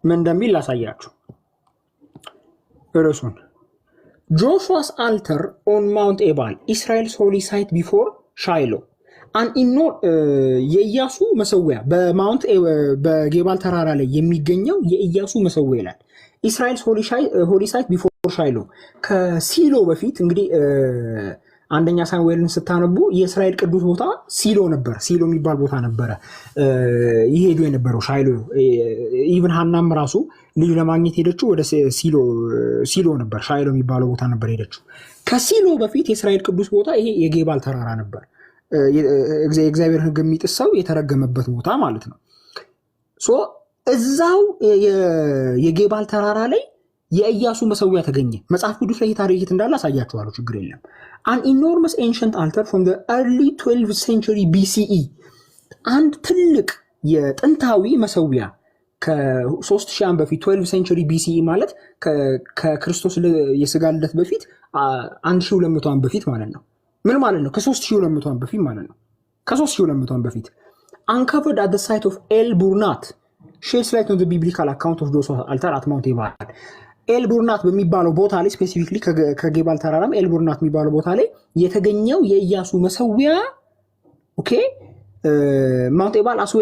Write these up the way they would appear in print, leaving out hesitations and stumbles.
ምን እንደሚል ላሳያችሁ ርዕሱን Joshua's altar on Mount Ebal, Israel's holy site before Shiloh. የኢያሱ መሰዊያ በማውንት በጌባል ተራራ ላይ የሚገኘው የኢያሱ መሰዊያ ይላል። ኢስራኤልስ ሆሊ ሳይት ቢፎር ሻይሎ ከሲሎ በፊት እንግዲህ አንደኛ ሳሙኤልን ስታነቡ የእስራኤል ቅዱስ ቦታ ሲሎ ነበር። ሲሎ የሚባል ቦታ ነበረ ይሄዱ የነበረው ሻይሎ። ኢቭን ሐናም ራሱ ልጅ ለማግኘት ሄደችው ወደ ሲሎ ነበር። ሻይሎ የሚባለው ቦታ ነበር ሄደችው። ከሲሎ በፊት የእስራኤል ቅዱስ ቦታ ይሄ የጌባል ተራራ ነበር። እግዚአብሔር ሕግ የሚጥሰው የተረገመበት ቦታ ማለት ነው። ሶ እዛው የጌባል ተራራ ላይ የኢያሱ መሰዊያ ተገኘ። መጽሐፍ ቅዱስ ላይ ታሪክ እንዳለ አሳያችኋለሁ፣ ችግር የለም። an enormous ancient altar from the early 12th century BCE አንድ ትልቅ የጥንታዊ መሰዊያ ከ3000 ዓመት በፊት 12 ሴንቸሪ BCE ማለት ከክርስቶስ የሥጋ ልደት በፊት 1200 ዓመት በፊት ማለት ነው። ምን ማለት ነው? ከ3200 ዓመት በፊት ማለት ነው። ከ3200 ዓመት በፊት uncovered at the site of El Burnat sheds light on the biblical account of Joshua's altar at Mount Ebal. ኤል ቡርናት በሚባለው ቦታ ላይ ስፔሲፊክሊ ከጌባል ተራራም ኤል ቡርናት የሚባለው ቦታ ላይ የተገኘው የኢያሱ መሰዊያ ኦኬ Mount Ebal as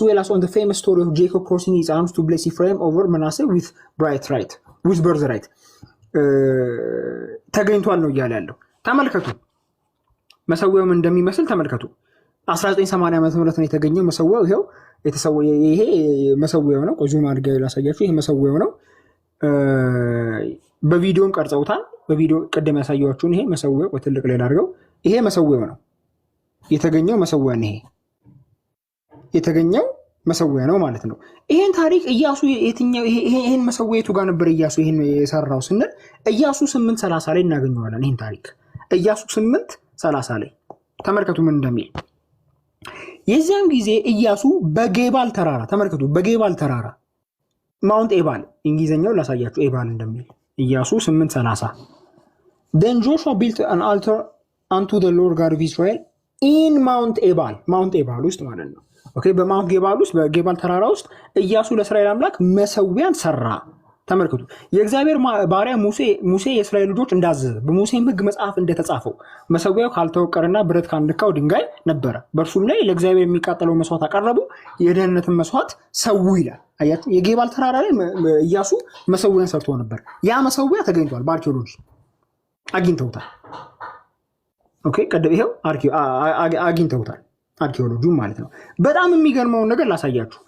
well as on the famous story of Jacob crossing his arms to bless Ephraim over Manasseh with birthright ተገኝቷል ነው እያለ ያለው። ተመልከቱ መሰዊያው ምን እንደሚመስል ተመልከቱ። 1980 ዓመተ ምህረት ነው የተገኘው መሰዊያው። ይሄ መሰዊያው ነው። ዙም አድርጌ ላሳያችሁ። ይሄ መሰዊያው ነው። በቪዲዮም ቀርጸውታል። በቪዲዮ ቀደም ያሳያችሁን ይሄ መሰዊያው በትልቅ ላይ አድርገው ይሄ መሰዊያው ነው የተገኘው። መሰዊያ ነው የተገኘው መሰዊያ ነው ማለት ነው። ይሄን ታሪክ ኢያሱ የትኛው ይሄን መሰዊያቱ ጋር ነበር ኢያሱ ይሄን የሰራው ስንል ኢያሱ 8:30 ላይ እናገኘዋለን። ይሄን ታሪክ ኢያሱ 8:30 ላይ ተመልከቱ ምን እንደሚል። የዚያን ጊዜ ኢያሱ በጌባል ተራራ ተመልከቱ፣ በጌባል ተራራ ማውንት ኤባል እንግሊዘኛው ላሳያችሁ ኤባል እንደሚል ኢያሱ 8:30 Then Joshua built an altar unto the Lord God of Israel in Mount Ebal ውስጥ ማለት ነው። ኦኬ በማውንት ጌባል ውስጥ በጌባል ተራራ ውስጥ ኢያሱ ለእስራኤል አምላክ መሰዊያን ሰራ። ተመልከቱ የእግዚአብሔር ባሪያ ሙሴ የእስራኤል ልጆች እንዳዘዘ በሙሴም ሕግ መጽሐፍ እንደተጻፈው መሰዊያው ካልተወቀረና ብረት ካልነካው ድንጋይ ነበረ። በእርሱም ላይ ለእግዚአብሔር የሚቃጠለው መስዋዕት አቀረቡ፣ የደህንነትን መስዋዕት ሰው ይላል። አያችሁ የጌባል ተራራ ላይ ኢያሱ መሰዊያን ሰርቶ ነበር። ያ መሰዊያ ተገኝቷል። በአርኪኦሎጂ አግኝተውታል። ኦኬ ቀደም ይሄው አግኝተውታል አርኪኦሎጂው ማለት ነው። በጣም የሚገርመውን ነገር ላሳያችሁ።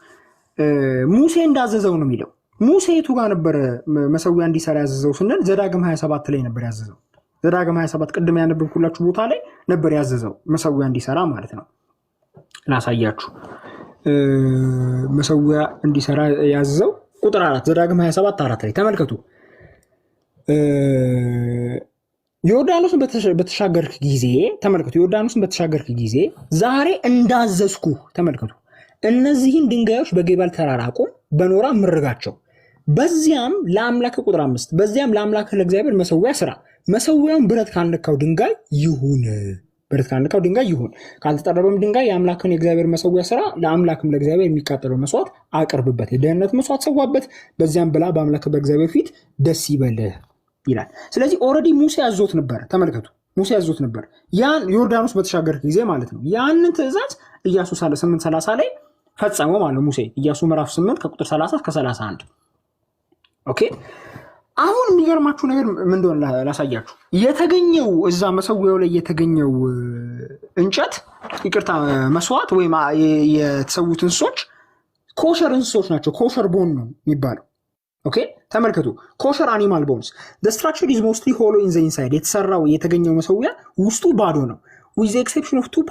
ሙሴ እንዳዘዘው ነው የሚለው። ሙሴ የቱ ጋር ነበር መሰዊያ እንዲሰራ ያዘዘው ስንል ዘዳግም 27 ላይ ነበር ያዘዘው። ዘዳግም 27 ቅድም ያነበብኩላችሁ ቦታ ላይ ነበር ያዘዘው መሰዊያ እንዲሰራ ማለት ነው። ላሳያችሁ መሰዊያ እንዲሰራ ያዘዘው ቁጥር 4 ዘዳግም 27:4 ላይ ተመልከቱ። ዮርዳኖስን በተሻገርክ ጊዜ ተመልከቱ። ዮርዳኖስን በተሻገርክ ጊዜ ዛሬ እንዳዘዝኩ ተመልከቱ። እነዚህን ድንጋዮች በጌባል ተራራ አቁም፣ በኖራ ምርጋቸው። በዚያም ለአምላክ ቁጥር 5 በዚያም ለአምላክ ለእግዚአብሔር መሰዊያ ስራ። መሰዊያውን ብረት ካልነካው ድንጋይ ይሁን፣ ካልተጠረበም ድንጋይ የአምላክን የእግዚአብሔር መሰዊያ ስራ። ለአምላክም ለእግዚአብሔር የሚቃጠለው መስዋዕት አቅርብበት፣ የደህንነት መስዋዕት ሰዋበት። በዚያም ብላ በአምላክ በእግዚአብሔር ፊት ደስ ይበልህ ይላል። ስለዚህ ኦልሬዲ ሙሴ ያዞት ነበር። ተመልከቱ ሙሴ ያዞት ነበር ያን ዮርዳኖስ በተሻገርክ ጊዜ ማለት ነው። ያንን ትእዛዝ ኢያሱ 8:30 ላይ ፈጸመው ማለት ነው። ሙሴ ኢያሱ ምዕራፍ 8 ከቁጥር 30 እስከ 31 ኦኬ። አሁን የሚገርማችሁ ነገር ምን እንደሆነ ላሳያችሁ። የተገኘው እዛ መሰዊያው ላይ የተገኘው እንጨት መስዋዕት ወይም የተሰዉት እንስሶች ኮሸር እንስሶች ናቸው። ኮሸር ቦን ነው የሚባለው። ኦኬ ተመልከቱ ኮሸር አኒማል ቦንስ the structure is mostly hollow in the inside የተገኘው መሰዊያ ውስጡ ባዶ ነው with the exception of two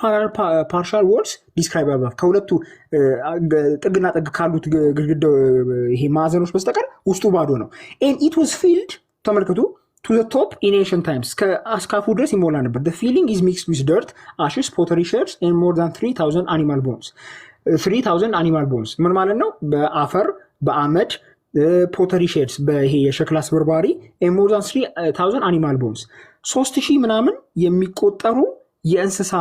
partial walls described above ከሁለቱ ጥግና ጥግ ካሉት ግድግዳው ይሄ ማዕዘኖች በስተቀር ውስጡ ባዶ ነው and it was filled ተመልከቱ to the top in ancient times ከአስካፉ ድረስ ይሞላ ነበር the filling is mixed with dirt ashes pottery shards and more than 3000 animal bones ምን ማለት ነው በአፈር በአመድ ፖተሪ ሼድስ በይሄ የሸክላ ስብርባሪ more than 3000 animal bones 3000 ምናምን የሚቆጠሩ የእንስሳ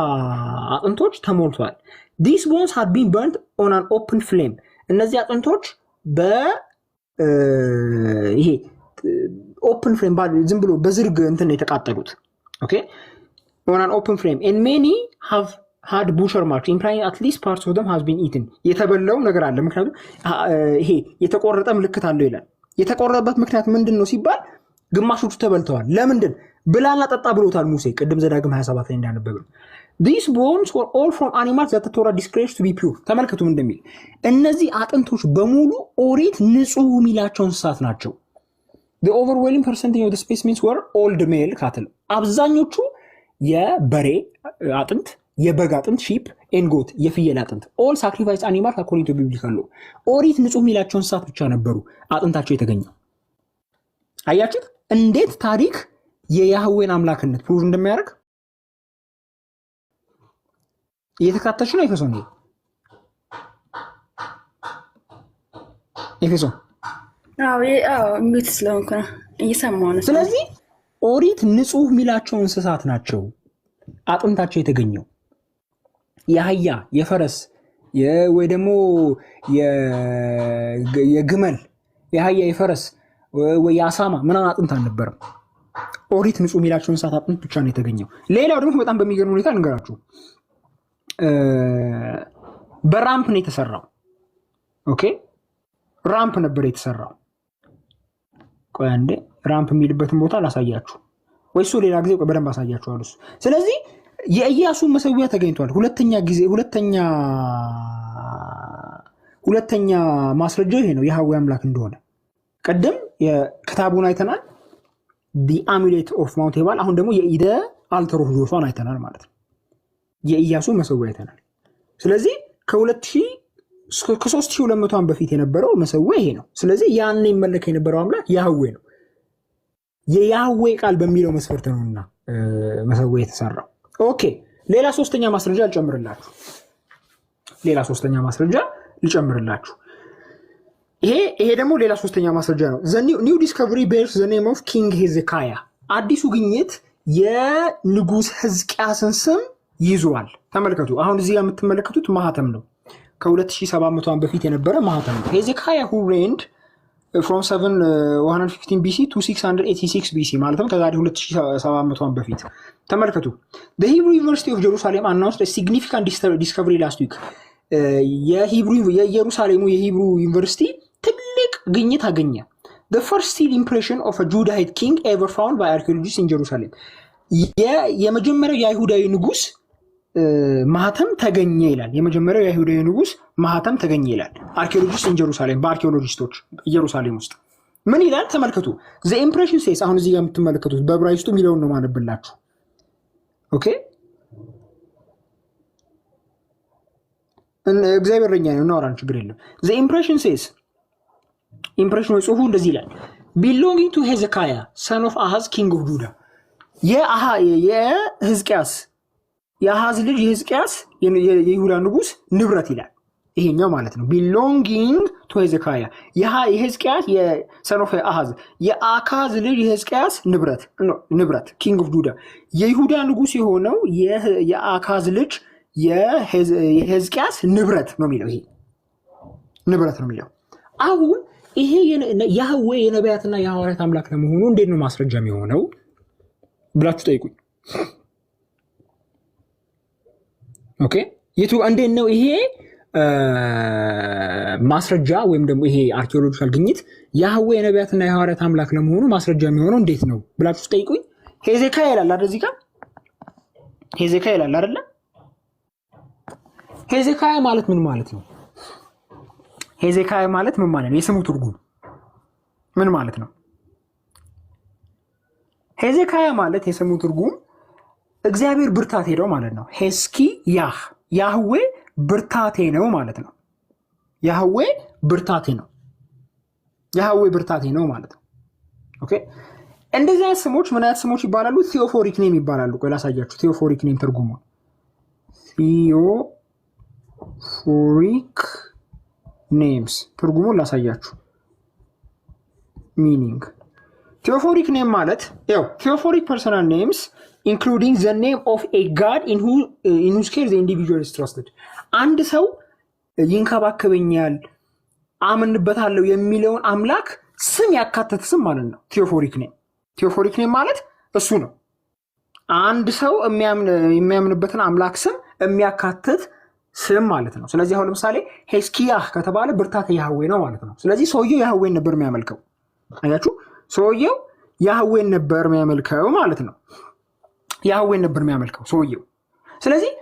አጥንቶች ተሞልቷል። these bones had been burnt on an open flame እነዚህ አጥንቶች ይሄ ኦፕን ፍሬም ዝም ብሎ በዝርግ እንትን የተቃጠሉት ኦኬ on an open frame and many have had butcher marks implying at least parts of them has been eaten የተበላው ነገር አለ ምክንያቱም ይሄ የተቆረጠ ምልክት አለው ይላል የተቆረጠበት ምክንያት ምንድነው ሲባል ግማሾቹ ተበልተዋል ለምንድን ብላና ጠጣ ብሎታል ሙሴ ቅድም ዘዳግም 27 ላይ እንዳነበብን these bones were all from animals that the Torah declares to be pure ተመልከቱ ምን እንደሚል እነዚህ አጥንቶች በሙሉ ኦሪት ንጹህ ሚላቸው እንስሳት ናቸው the overwhelming percentage of the specimens were old male cattle አብዛኞቹ የበሬ አጥንት የበግ አጥንት ሺፕ ኤንጎት የፍየል አጥንት all sacrificed animals according to biblical law ኦሪት ንጹህ ሚላቸው እንስሳት ብቻ ነበሩ አጥንታቸው የተገኘው አያችሁት እንዴት ታሪክ የያህዌን አምላክነት ፕሩቭ እንደሚያደርግ እየተካተሽ ነው ኤፌሶን ሚት ስለሆንኩ ነው እየሰማሁ ነው ስለዚህ ኦሪት ንጹህ ሚላቸው እንስሳት ናቸው አጥንታቸው የተገኘው የአህያ የፈረስ ወይ ደግሞ የግመል የአህያ የፈረስ ወይ የአሳማ ምናምን አጥንት አልነበረም ኦሪት ንጹህ ሚላቸው እንስሳት አጥንት ብቻ ነው የተገኘው ሌላው ደግሞ በጣም በሚገርም ሁኔታ ልንገራችሁ በራምፕ ነው የተሰራው ኦኬ ራምፕ ነበር የተሰራው ቆይ አንዴ ራምፕ የሚልበትን ቦታ ላሳያችሁ ወይስ ሌላ ጊዜ በደንብ አሳያችኋለሁ ስለዚህ የኢያሱ መሰዊያ ተገኝቷል ሁለተኛ ማስረጃው ይሄ ነው ያህዌ አምላክ እንደሆነ ቀደም የክታቡን አይተናል the amulet of Mount Ebal አሁን ደግሞ የኢደ አልተር ኦፍ ጆሹዋን አይተናል ማለት ነው የኢያሱ መሰዊያ አይተናል ስለዚህ ከ3200 ዓመት በፊት የነበረው መሰዊያ ይሄ ነው ስለዚህ ያን ይመለክ የነበረው አምላክ ያህዌ ነው የያህዌ ቃል በሚለው መስፈርት ነውና መሰዊያ የተሰራው ኦኬ ሌላ ሶስተኛ ማስረጃ ልጨምርላችሁ ይሄ ደግሞ ሌላ ሶስተኛ ማስረጃ ነው new discovery bears the name of king Hezekiah አዲሱ ግኝት የንጉስ ሕዝቅያስን ስም ይዟል ተመልከቱ አሁን እዚህ ጋር የምትመለከቱት ማህተም ነው ከ2700 ዓመት በፊት የነበረ ማህተም ነው Hezekiah who reigned from 715 BC to 686 BC ማለትም ከዛሬ 2700 ዓመት በፊት ተመልከቱ the Hebrew University of Jerusalem announced a significant discovery last week የኢየሩሳሌሙ የሂብሩ ዩኒቨርሲቲ ትልቅ ግኝት አገኘ the first seal impression of a Judahite king ever found by archaeologists in Jerusalem የመጀመሪያው የአይሁዳዊ ንጉስ ማህተም ተገኘ ይላል የመጀመሪያው የአይሁዳዊ ንጉስ ማህተም ተገኘ ይላል አርኪኦሎጂስት ኢንጀሩሳሌም በአርኪኦሎጂስቶች ኢየሩሳሌም ውስጥ ምን ይላል ተመልከቱ the impression says አሁን እዚህ ጋር የምትመለከቱት በዕብራይስጡ ሚለውን ነው ማነብላችሁ ኦኬ እግዚአብሔር ረኛ ነው እናወራን ችግር የለም the impression says impression ጽሁፉ እንደዚህ ይላል belonging to Hezekiah son of Ahaz king of Judah የሕዝቅያስ የአሃዝ ልጅ የሕዝቅያስ የይሁዳ ንጉስ ንብረት ይላል ይሄኛው ማለት ነው belonging to Hezekiah የሕዝቅያስ የson of Ahaz የአካዝ ልጅ የሕዝቅያስ ንብረት king of Judah የይሁዳ ንጉስ የሆነው የአካዝ ልጅ የሕዝቅያስ ንብረት ነው የሚለው ይሄ ንብረት ነው የሚለው አሁን ይሄ ያህዌ የነቢያትና የሐዋርያት አምላክ ለመሆኑ እንዴት ነው ማስረጃ የሚሆነው ብላችሁ ጠይቁኝ ኦኬ የቱ እንዴት ነው ይሄ ማስረጃ ወይም ደግሞ ይሄ አርኪኦሎጂካል ግኝት ያህዌ የነቢያትና የሐዋርያት አምላክ ለመሆኑ ማስረጃ የሚሆነው እንዴት ነው ብላችሁ ጠይቁኝ ሄዜኪያ ይላል አይደል እዚህ ጋር ሄዜኪያ ይላል አይደል ሄዜኪያ ማለት ምን ማለት ነው ሄዜኪያ ማለት ምን ማለት ነው የስሙ ትርጉም ምን ማለት ነው ሄዜኪያ ማለት የስሙ ትርጉም እግዚአብሔር ብርታቴ ነው ማለት ነው ሄስኪ ያህዌ ብርታቴ ነው ማለት ነው ያህዌ ብርታቴ ነው ማለት ነው ኦኬ እንደዚህ አይነት ስሞች ምን አይነት ስሞች ይባላሉ ቴዎፎሪክ ኔም ይባላሉ ቆይ ላሳያችሁ ቴዎፎሪክ ኔም ትርጉሙ ቴዎፎሪክ ኔምስ ትርጉሙን ላሳያችሁ ሚኒንግ ቴዎፎሪክ ኔም ማለት ያው ቴዎፎሪክ ፐርሰናል ኔምስ including the name of a god in whose care the individual is trusted አንድ ሰው ይንከባከበኛል አምንበታለሁ የሚለውን አምላክ ስም ያካተተ ስም ማለት ነው ቴዎፎሪክ ኔም። ቴዎፎሪክ ኔም ማለት እሱ ነው። አንድ ሰው የሚያምንበትን አምላክ ስም የሚያካትት ስም ማለት ነው። ስለዚህ አሁን ለምሳሌ ሄስኪያህ ከተባለ ብርታተ ያህዌ ነው ማለት ነው። ስለዚህ ሰውየው ያህዌን ነበር የሚያመልከው። አያችሁ፣ ሰውየው ያህዌን ነበር የሚያመልከው ማለት ነው። ያህዌን ነበር የሚያመልከው ሰውየው። ስለዚህ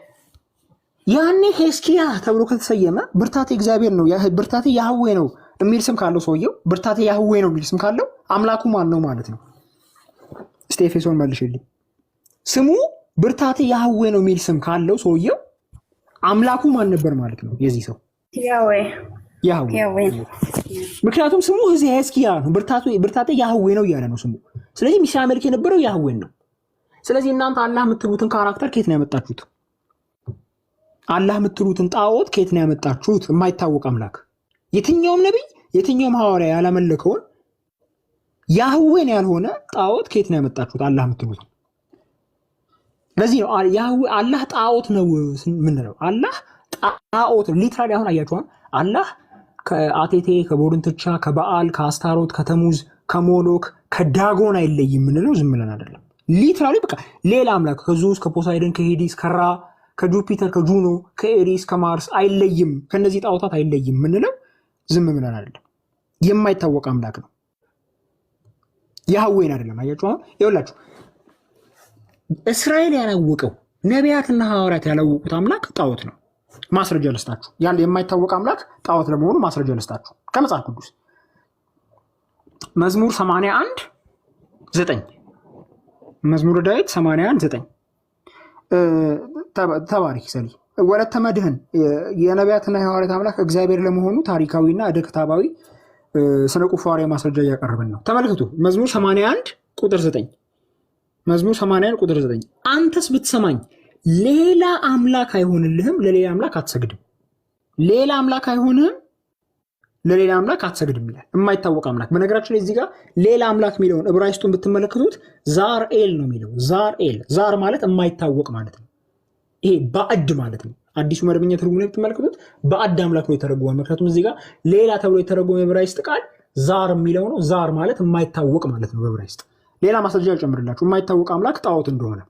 ያኔ ሄስኪያህ ተብሎ ከተሰየመ ብርታቴ እግዚአብሔር ነው፣ ብርታቴ ያህዌ ነው የሚል ስም ካለው ሰውየው፣ ብርታቴ ያህዌ ነው የሚል ስም ካለው አምላኩ ማን ነው ማለት ነው? እስቲ ኤፌሶን መልሽልኝ። ስሙ ብርታቴ ያህዌ ነው የሚል ስም ካለው ሰውየው አምላኩ ማን ነበር ማለት ነው? የዚህ ሰው ያህዌ። ምክንያቱም ስሙ ሄስኪያ ነው፣ ብርታቴ ያህዌ ነው እያለ ነው ስሙ። ስለዚህ ሲያመልክ የነበረው ያህዌን ነው። ስለዚህ እናንተ አላህ የምትሉትን ካራክተር ከየት ነው ያመጣችሁት? አላህ የምትሉትን ጣዖት ከየት ነው ያመጣችሁት? የማይታወቅ አምላክ። የትኛውም ነቢይ የትኛውም ሐዋርያ ያላመለከውን ያህዌን ያልሆነ ጣዖት ከየት ነው ያመጣችሁት? አላህ የምትሉት። ለዚህ ነው አላህ ጣዖት ነው ምንለው። አላህ ጣዖት ሊትራሊ። አሁን አያችኋል፣ አላህ ከአቴቴ ከቦርንትቻ ከበዓል ከአስታሮት ከተሙዝ ከሞሎክ ከዳጎን አይለይም ምንለው ዝም ብለን አይደለም። ሊትራሊ በቃ ሌላ አምላክ ከዙስ ከፖሳይደን ከሄዲስ ከራ ከጁፒተር ከጁኖ ከኤሪስ ከማርስ አይለይም፣ ከነዚህ ጣዖታት አይለይም ምንለው ዝም ብለን አይደለም። የማይታወቅ አምላክ ነው፣ ያህዌን አይደለም። አያችሁ አሁን ይኸውላችሁ፣ እስራኤል ያላወቀው ነቢያትና ሐዋርያት ያላወቁት አምላክ ጣዖት ነው። ማስረጃ ልስጣችሁ። ያለ የማይታወቅ አምላክ ጣዖት ለመሆኑ ማስረጃ ልስጣችሁ ከመጽሐፍ ቅዱስ መዝሙር 81:9 መዝሙረ ዳዊት 81:9 ተባሪክ ሰሊ ወለተ መድህን የነቢያትና የሐዋርያት አምላክ እግዚአብሔር ለመሆኑ ታሪካዊና ዕደ ክታባዊ ስነ ቁፋሮ ማስረጃ እያቀረብን ነው። ተመልከቱ መዝሙር 81:9 መዝሙር 81:9 አንተስ ብትሰማኝ ሌላ አምላክ አይሆንልህም፣ ለሌላ አምላክ አትሰግድም። ሌላ አምላክ አይሆንህም፣ ለሌላ አምላክ አትሰግድም ይላል። የማይታወቅ አምላክ። በነገራችን ላይ እዚህ ጋር ሌላ አምላክ የሚለውን ዕብራይስጡን ብትመለከቱት ዛር ኤል ነው የሚለው። ዛር ኤል፣ ዛር ማለት የማይታወቅ ማለት ነው። ይሄ ባዕድ ማለት ነው። አዲሱ መደበኛ ትርጉም ላይ ብትመለከቱት ባዕድ አምላክ ነው የተረጎመው። ምክንያቱም እዚህ ጋር ሌላ ተብሎ የተረጎመው የዕብራይስጥ ቃል ዛር የሚለው ነው። ዛር ማለት የማይታወቅ ማለት ነው በዕብራይስጥ። ሌላ ማስረጃ ያጨምርላችሁ የማይታወቅ አምላክ ጣዖት እንደሆነ፣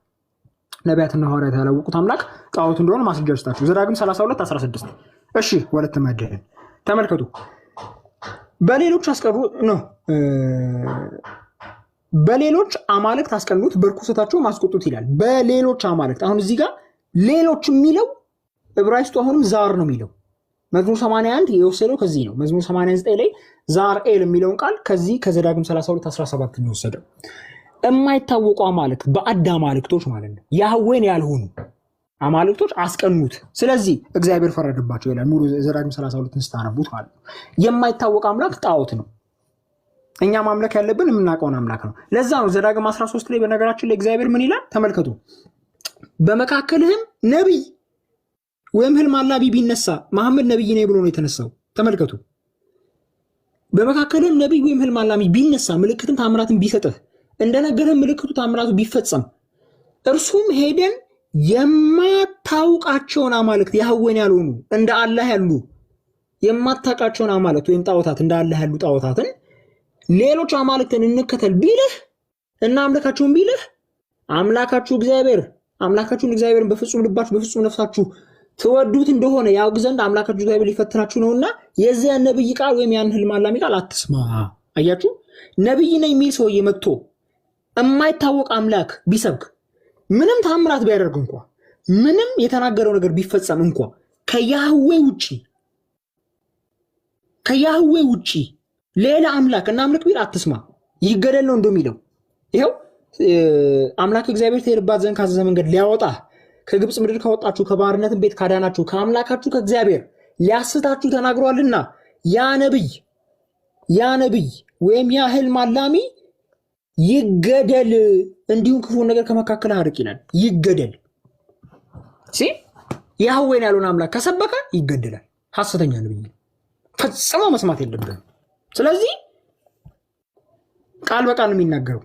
ነቢያትና ሐዋርያት ያላወቁት አምላክ ጣዖት እንደሆነ ማስረጃ ልስጣችሁ። ዘዳግም 32:16 እሺ ወለተ መድህን ተመልከቱ። በሌሎች አስቀሩ ነው በሌሎች አማልክት አስቀኑት በርኩሰታቸው ማስቆጡት ይላል። በሌሎች አማልክት። አሁን እዚህ ጋር ሌሎች የሚለው ዕብራይስጡ አሁንም ዛር ነው የሚለው። መዝሙር 81 የወሰደው ከዚህ ነው። መዝሙር 89 ላይ ዛር ኤል የሚለውን ቃል ከዚህ ከዘዳግም 32:17 ነው የወሰደው። የማይታወቁ አማልክት ባዕድ አማልክቶች ማለት ነው። ያህዌን ያልሆኑ አማልክቶች አስቀኑት፣ ስለዚህ እግዚአብሔር ፈረደባቸው ይላል። ሙሉ ዘዳግም 32 ስታነቡት ማለት ነው። የማይታወቅ አምላክ ጣዖት ነው። እኛ ማምለክ ያለብን የምናውቀውን አምላክ ነው። ለዛ ነው ዘዳግም 13 ላይ በነገራችን ላይ እግዚአብሔር ምን ይላል ተመልከቱ። በመካከልህም ነቢይ ወይም ህልም አላሚ ቢነሳ፣ መሐመድ ነቢይ ነኝ ብሎ ነው የተነሳው። ተመልከቱ። በመካከልህም ነቢይ ወይም ህልም አላሚ ቢነሳ፣ ምልክትን ታምራትን ቢሰጥህ፣ እንደነገረህም ምልክቱ ታምራቱ ቢፈጸም፣ እርሱም ሄደን የማታውቃቸውን አማልክት ያህዌን ያልሆኑ እንደ አላህ ያሉ የማታውቃቸውን አማልክት ወይም ጣዖታት እንደ አላህ ያሉ ጣዖታትን ሌሎች አማልክትን እንከተል ቢልህ እና አምልካቸውን ቢልህ አምላካችሁን እግዚአብሔርን በፍጹም ልባችሁ በፍጹም ነፍሳችሁ ትወዱት እንደሆነ ያውቅ ዘንድ አምላካችሁ እግዚአብሔር ሊፈትናችሁ ነውና የዚያን ነብይ ቃል ወይም ያን ህልም አላሚ ቃል አትስማ። አያችሁ፣ ነብይ ነኝ የሚል ሰውዬ መጥቶ የማይታወቅ አምላክ ቢሰብክ ምንም ታምራት ቢያደርግ እንኳ ምንም የተናገረው ነገር ቢፈጸም እንኳ ከያህዌ ውጪ ሌላ አምላክ እና አምልክ ቢል አትስማ፣ ይገደል ነው እንደሚለው። ይኸው አምላክ እግዚአብሔር ትሄድባት ዘንድ ካዘዘ መንገድ ሊያወጣ ከግብፅ ምድር ካወጣችሁ ከባርነትን ቤት ካዳናችሁ ከአምላካችሁ ከእግዚአብሔር ሊያስታችሁ ተናግሯልና ያ ነብይ ወይም ያ ህልም አላሚ ይገደል፣ እንዲሁም ክፉ ነገር ከመካከል አርቅ ይላል። ይገደል ያህዌን ያልሆነ አምላክ ከሰበከ ይገደላል። ሐሰተኛ ነብይ ፈጽሞ መስማት የለብህም። ስለዚህ ቃል በቃል ነው የሚናገረው።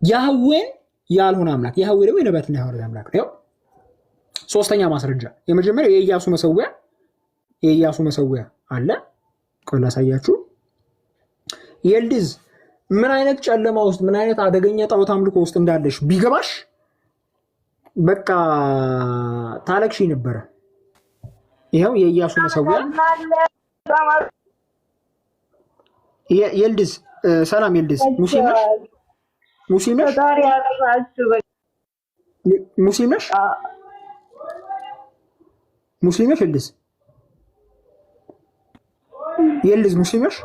ያህዌን ያልሆነ አምላክ፣ ያህዌ ደግሞ የነቢያትና የሐዋርያት አምላክ ነው። ሶስተኛ ማስረጃ የመጀመሪያው የኢያሱ መሰዊያ አለ። ቆይ ላሳያችሁ። የልድዝ ምን አይነት ጨለማ ውስጥ ምን አይነት አደገኛ ጣዖት አምልኮ ውስጥ እንዳለሽ ቢገባሽ በቃ ታለቅሺ ነበረ። ይኸው የኢያሱ መሰዊያ የልድዝ ሰላም የልድዝ ሙስሊም ነሽ? ሙስሊም ነሽ? ሙስሊም ነሽ? ሙስሊም ነሽ? የልድዝ የልድዝ ሙስሊም ነሽ?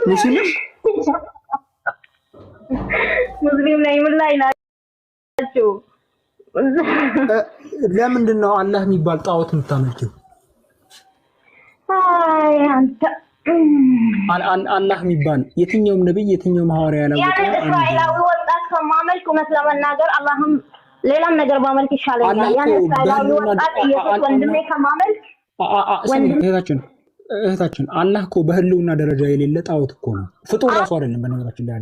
ሙስሊም ነሽ? ሙስሊም ነኝ። ምን ላይ ናችሁ? ለምንድን ነው አላህ የሚባል ጣዖት የምታመልኪው? አላህ የሚባል የትኛውም ነብይ የትኛውም ሐዋርያ ያላወቀው እስራኤላዊ ወጣት ከማመልክ እውነት ለመናገር አላህም ሌላም ነገር ባመልክ ይሻለኛል። ያን እስራኤላዊ ወጣት ኢየሱስ ወንድሜ ከማመልክ እህታችን አላህ እኮ በህልውና ደረጃ የሌለ ጣዖት እኮ ነው። ፍጡር ራሱ አይደለም። በነገራችን ላይ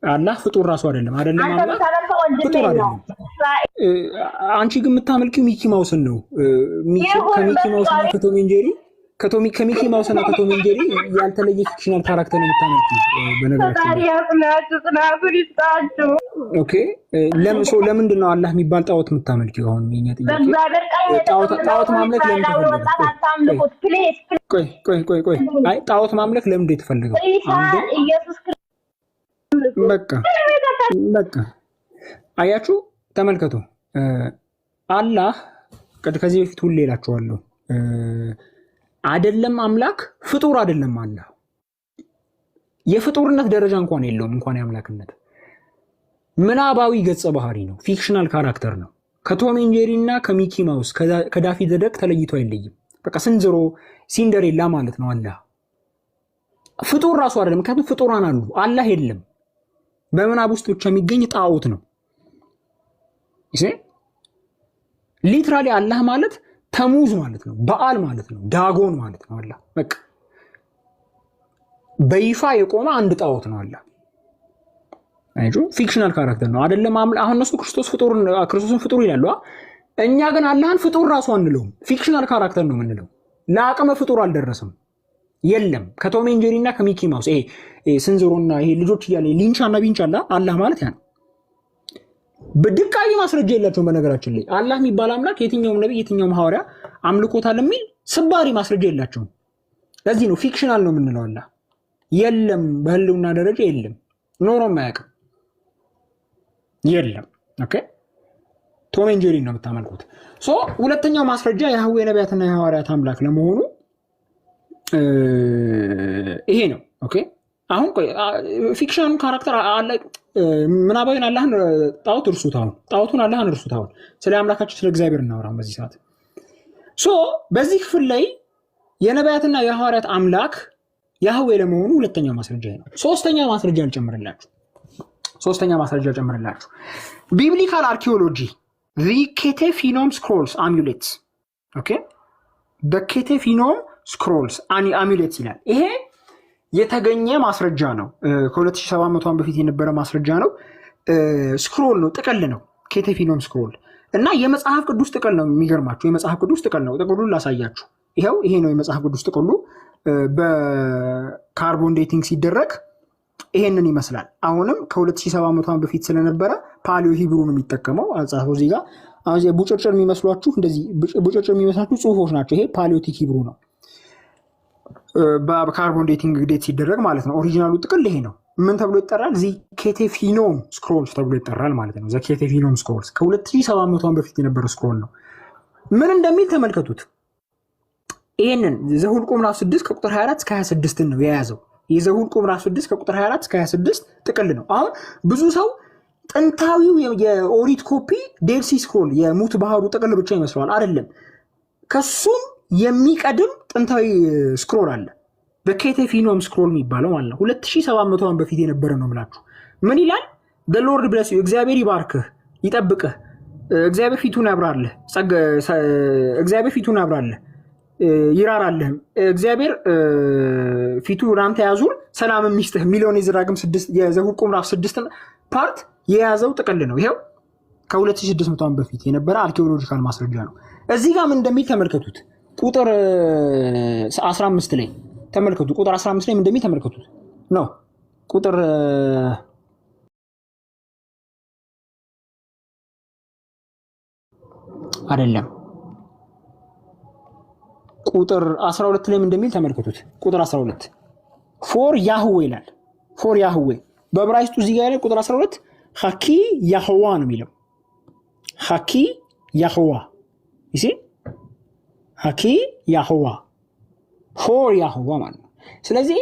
አላህ ፍጡር ራሱ አይደለም። አላህ ፍጡር አይደለም። አንቺ ግን የምታመልኪው ሚኪ ማውስን ነው። ከሚኪ ማውስና ከቶም ኤንድ ጄሪ ከሚኪ ማውስና ከቶም ኤንድ ጄሪ ያልተለየ ፊክሽናል ካራክተር ነው የምታመልኪው። በነገራችን ኦኬ፣ ለምንድን ነው አላህ የሚባል ጣዖት የምታመልኪው? አሁን የኛ ጥያቄ ጣዖት ማምለክ ለምን ተፈለገ? ቆይ አይ ጣዖት ማምለክ ለምን የተፈለገው? በቃ አያችሁ፣ ተመልከቱ። አላህ ከዚህ በፊት ሁሌ እላችኋለሁ አይደለም አምላክ ፍጡር አይደለም። አላህ የፍጡርነት ደረጃ እንኳን የለውም፣ እንኳን የአምላክነት ምናባዊ ገጸ ባህሪ ነው። ፊክሽናል ካራክተር ነው። ከቶም ኤንድ ጄሪ እና ከሚኪ ማውስ ከዳፊ ዘደቅ ተለይቶ አይለይም። በቃ ስንዝሮ ሲንደሬላ ማለት ነው። አላህ ፍጡር ራሱ አይደለም። ምክንያቱም ፍጡራን አሉ፣ አላህ የለም። በምናብ ውስጥ ብቻ የሚገኝ ጣዖት ነው። ሊትራሊ አላህ ማለት ተሙዝ ማለት ነው፣ በዓል ማለት ነው፣ ዳጎን ማለት ነው። አላህ በቃ በይፋ የቆመ አንድ ጣዖት ነው። አላህ አይጆ ፊክሽናል ካራክተር ነው አይደለም። አሁን እነሱ ክርስቶስን ፍጡር ይላሉ። እኛ ግን አላህን ፍጡር ራሱ አንለውም፣ ፊክሽናል ካራክተር ነው የምንለው። ለአቅመ ፍጡር አልደረሰም። የለም ከቶም ኤንድ ጄሪ እና ከሚኪ ማውስ ይሄ ስንዝሮና ይሄ ልጆች እያለ ሊንቻና ቢንቻላ አላህ ማለት ያ ነው። በድቃቂ ማስረጃ የላቸውም። በነገራችን ላይ አላህ የሚባል አምላክ የትኛውም ነብይ የትኛውም ሐዋርያ አምልኮታል የሚል ስባሪ ማስረጃ የላቸውም። ለዚህ ነው ፊክሽናል ነው የምንለው። አላህ የለም፣ በህልውና ደረጃ የለም፣ ኖሮም አያውቅም፣ የለም። ኦኬ ቶም ኤንድ ጄሪ ነው የምታመልኩት። ሁለተኛው ማስረጃ የያህዌ ነቢያትና የሐዋርያት አምላክ ለመሆኑ ይሄ ነው። ኦኬ አሁን ፊክሽን ካራክተር አለ ምናባዊን አላህን ጣዖት እርሱት። አሁን ጣዖቱን አላህን እርሱት። አሁን ስለ አምላካችን ስለ እግዚአብሔር እናወራም በዚህ ሰዓት። በዚህ ክፍል ላይ የነቢያትና የሐዋርያት አምላክ ያህዌ ለመሆኑ ሁለተኛው ማስረጃ ነው። ሶስተኛ ማስረጃ ልጨምርላችሁ። ቢብሊካል አርኪኦሎጂ ኬቴፊኖም ስክሮልስ አሙሌትስ። ኦኬ በኬቴፊኖም ስክሮልስ አሙሌትስ ይላል። ይሄ የተገኘ ማስረጃ ነው። ከ2700 በፊት የነበረ ማስረጃ ነው። ስክሮል ነው፣ ጥቅል ነው። ኬቴፊኖም ስክሮል እና የመጽሐፍ ቅዱስ ጥቅል ነው። የሚገርማችሁ የመጽሐፍ ቅዱስ ጥቅል ነው። ጥቅሉን ላሳያችሁ። ይሄ ነው የመጽሐፍ ቅዱስ ጥቅሉ። በካርቦን ዴቲንግ ሲደረግ ይሄንን ይመስላል። አሁንም ከ2700 በፊት ስለነበረ ፓሊዮ ሂብሩ ነው የሚጠቀመው። አጻፈው እዚህ ጋር አሁን ቡጭርጭር የሚመስሏችሁ እንደዚህ ቡጭርጭር የሚመስላችሁ ጽሁፎች ናቸው። ይሄ ፓሊዮቲክ ሂብሩ ነው። በካርቦን ዴቲንግ ዴት ሲደረግ ማለት ነው። ኦሪጂናሉ ጥቅል ይሄ ነው። ምን ተብሎ ይጠራል? ዚ ኬቴፊኖም ስክሮልስ ተብሎ ይጠራል ማለት ነው። ኬቴፊኖም ስክሮልስ ከ2700 በፊት የነበረ ስክሮል ነው። ምን እንደሚል ተመልከቱት። ይሄንን ዘኍልቍ ምዕራፍ 6 ከቁጥር 24 እስከ 26 ነው የያዘው። የዘኍልቍ ምዕራፍ 6 ከቁጥር 24 እስከ 26 ጥቅል ነው። አሁን ብዙ ሰው ጥንታዊው የኦሪት ኮፒ ዴድ ሲ ስክሮል የሙት ባህሩ ጥቅል ብቻ ይመስለዋል። አይደለም፣ ከሱም የሚቀድም ጥንታዊ ስክሮል አለ። በኬቴፊኖም ስክሮል የሚባለው ማለት ነው። 2700 በፊት የነበረ ነው ምላችሁ። ምን ይላል? ሎርድ ብለስ ዩ፣ እግዚአብሔር ይባርክህ ይጠብቅህ፣ እግዚአብሔር ፊቱን ያብራልህ፣ እግዚአብሔር ፊቱን ያብራልህ ይራራልህም፣ እግዚአብሔር ፊቱ ራንተ ያዙር ሰላም የሚስጥህ ሚሊዮን የዘኍልቍ ምዕራፍ 6 ፓርት የያዘው ጥቅል ነው። ይሄው ከ2600 በፊት የነበረ አርኪኦሎጂካል ማስረጃ ነው። እዚህ ጋር ምን እንደሚል ተመልከቱት። ቁጥር 15 ላይ ተመልከቱ። ቁጥር 15 ላይ ምን እንደሚል ተመልከቱት ነው ቁጥር አይደለም ቁጥር 12 ላይ ምን እንደሚል ተመልከቱት። ቁጥር 12 ፎር ያህዌ ይላል። ፎር ያህዌ በዕብራይስጡ እዚህ ጋር ቁጥር 12 ሐኪ ያህዋ ነው የሚለው። ሐኪ ያህዋ ይሲ ሐኪ ያህዋ ፎር ያህዋ ማለት ነው። ስለዚህ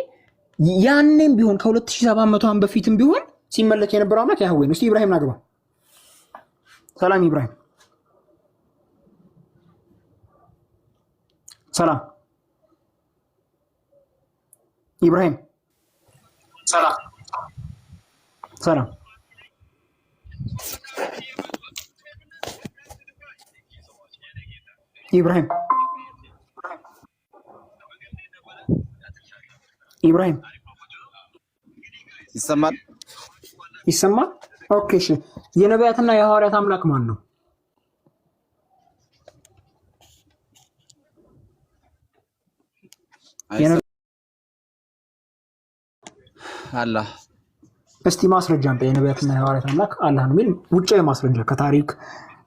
ያኔም ቢሆን ከ2700 ዓመት በፊትም ቢሆን ሲመለክ የነበረው አምላክ ያህዌ ነው። እስቲ ኢብራሂም ናግባ። ሰላም ኢብራሂም። ሰላም ኢብራሂም። ሰላም ሰላም ኢብራሂም ኢብራሂም ይሰማል ይሰማል። ኦኬ እሺ። የነቢያትና የሐዋርያት አምላክ ማን ነው? አላህ። እስቲ ማስረጃ አምጣ። የነቢያትና የሐዋርያት አምላክ አላህ ነው የሚል ውጫዊ ማስረጃ ከታሪክ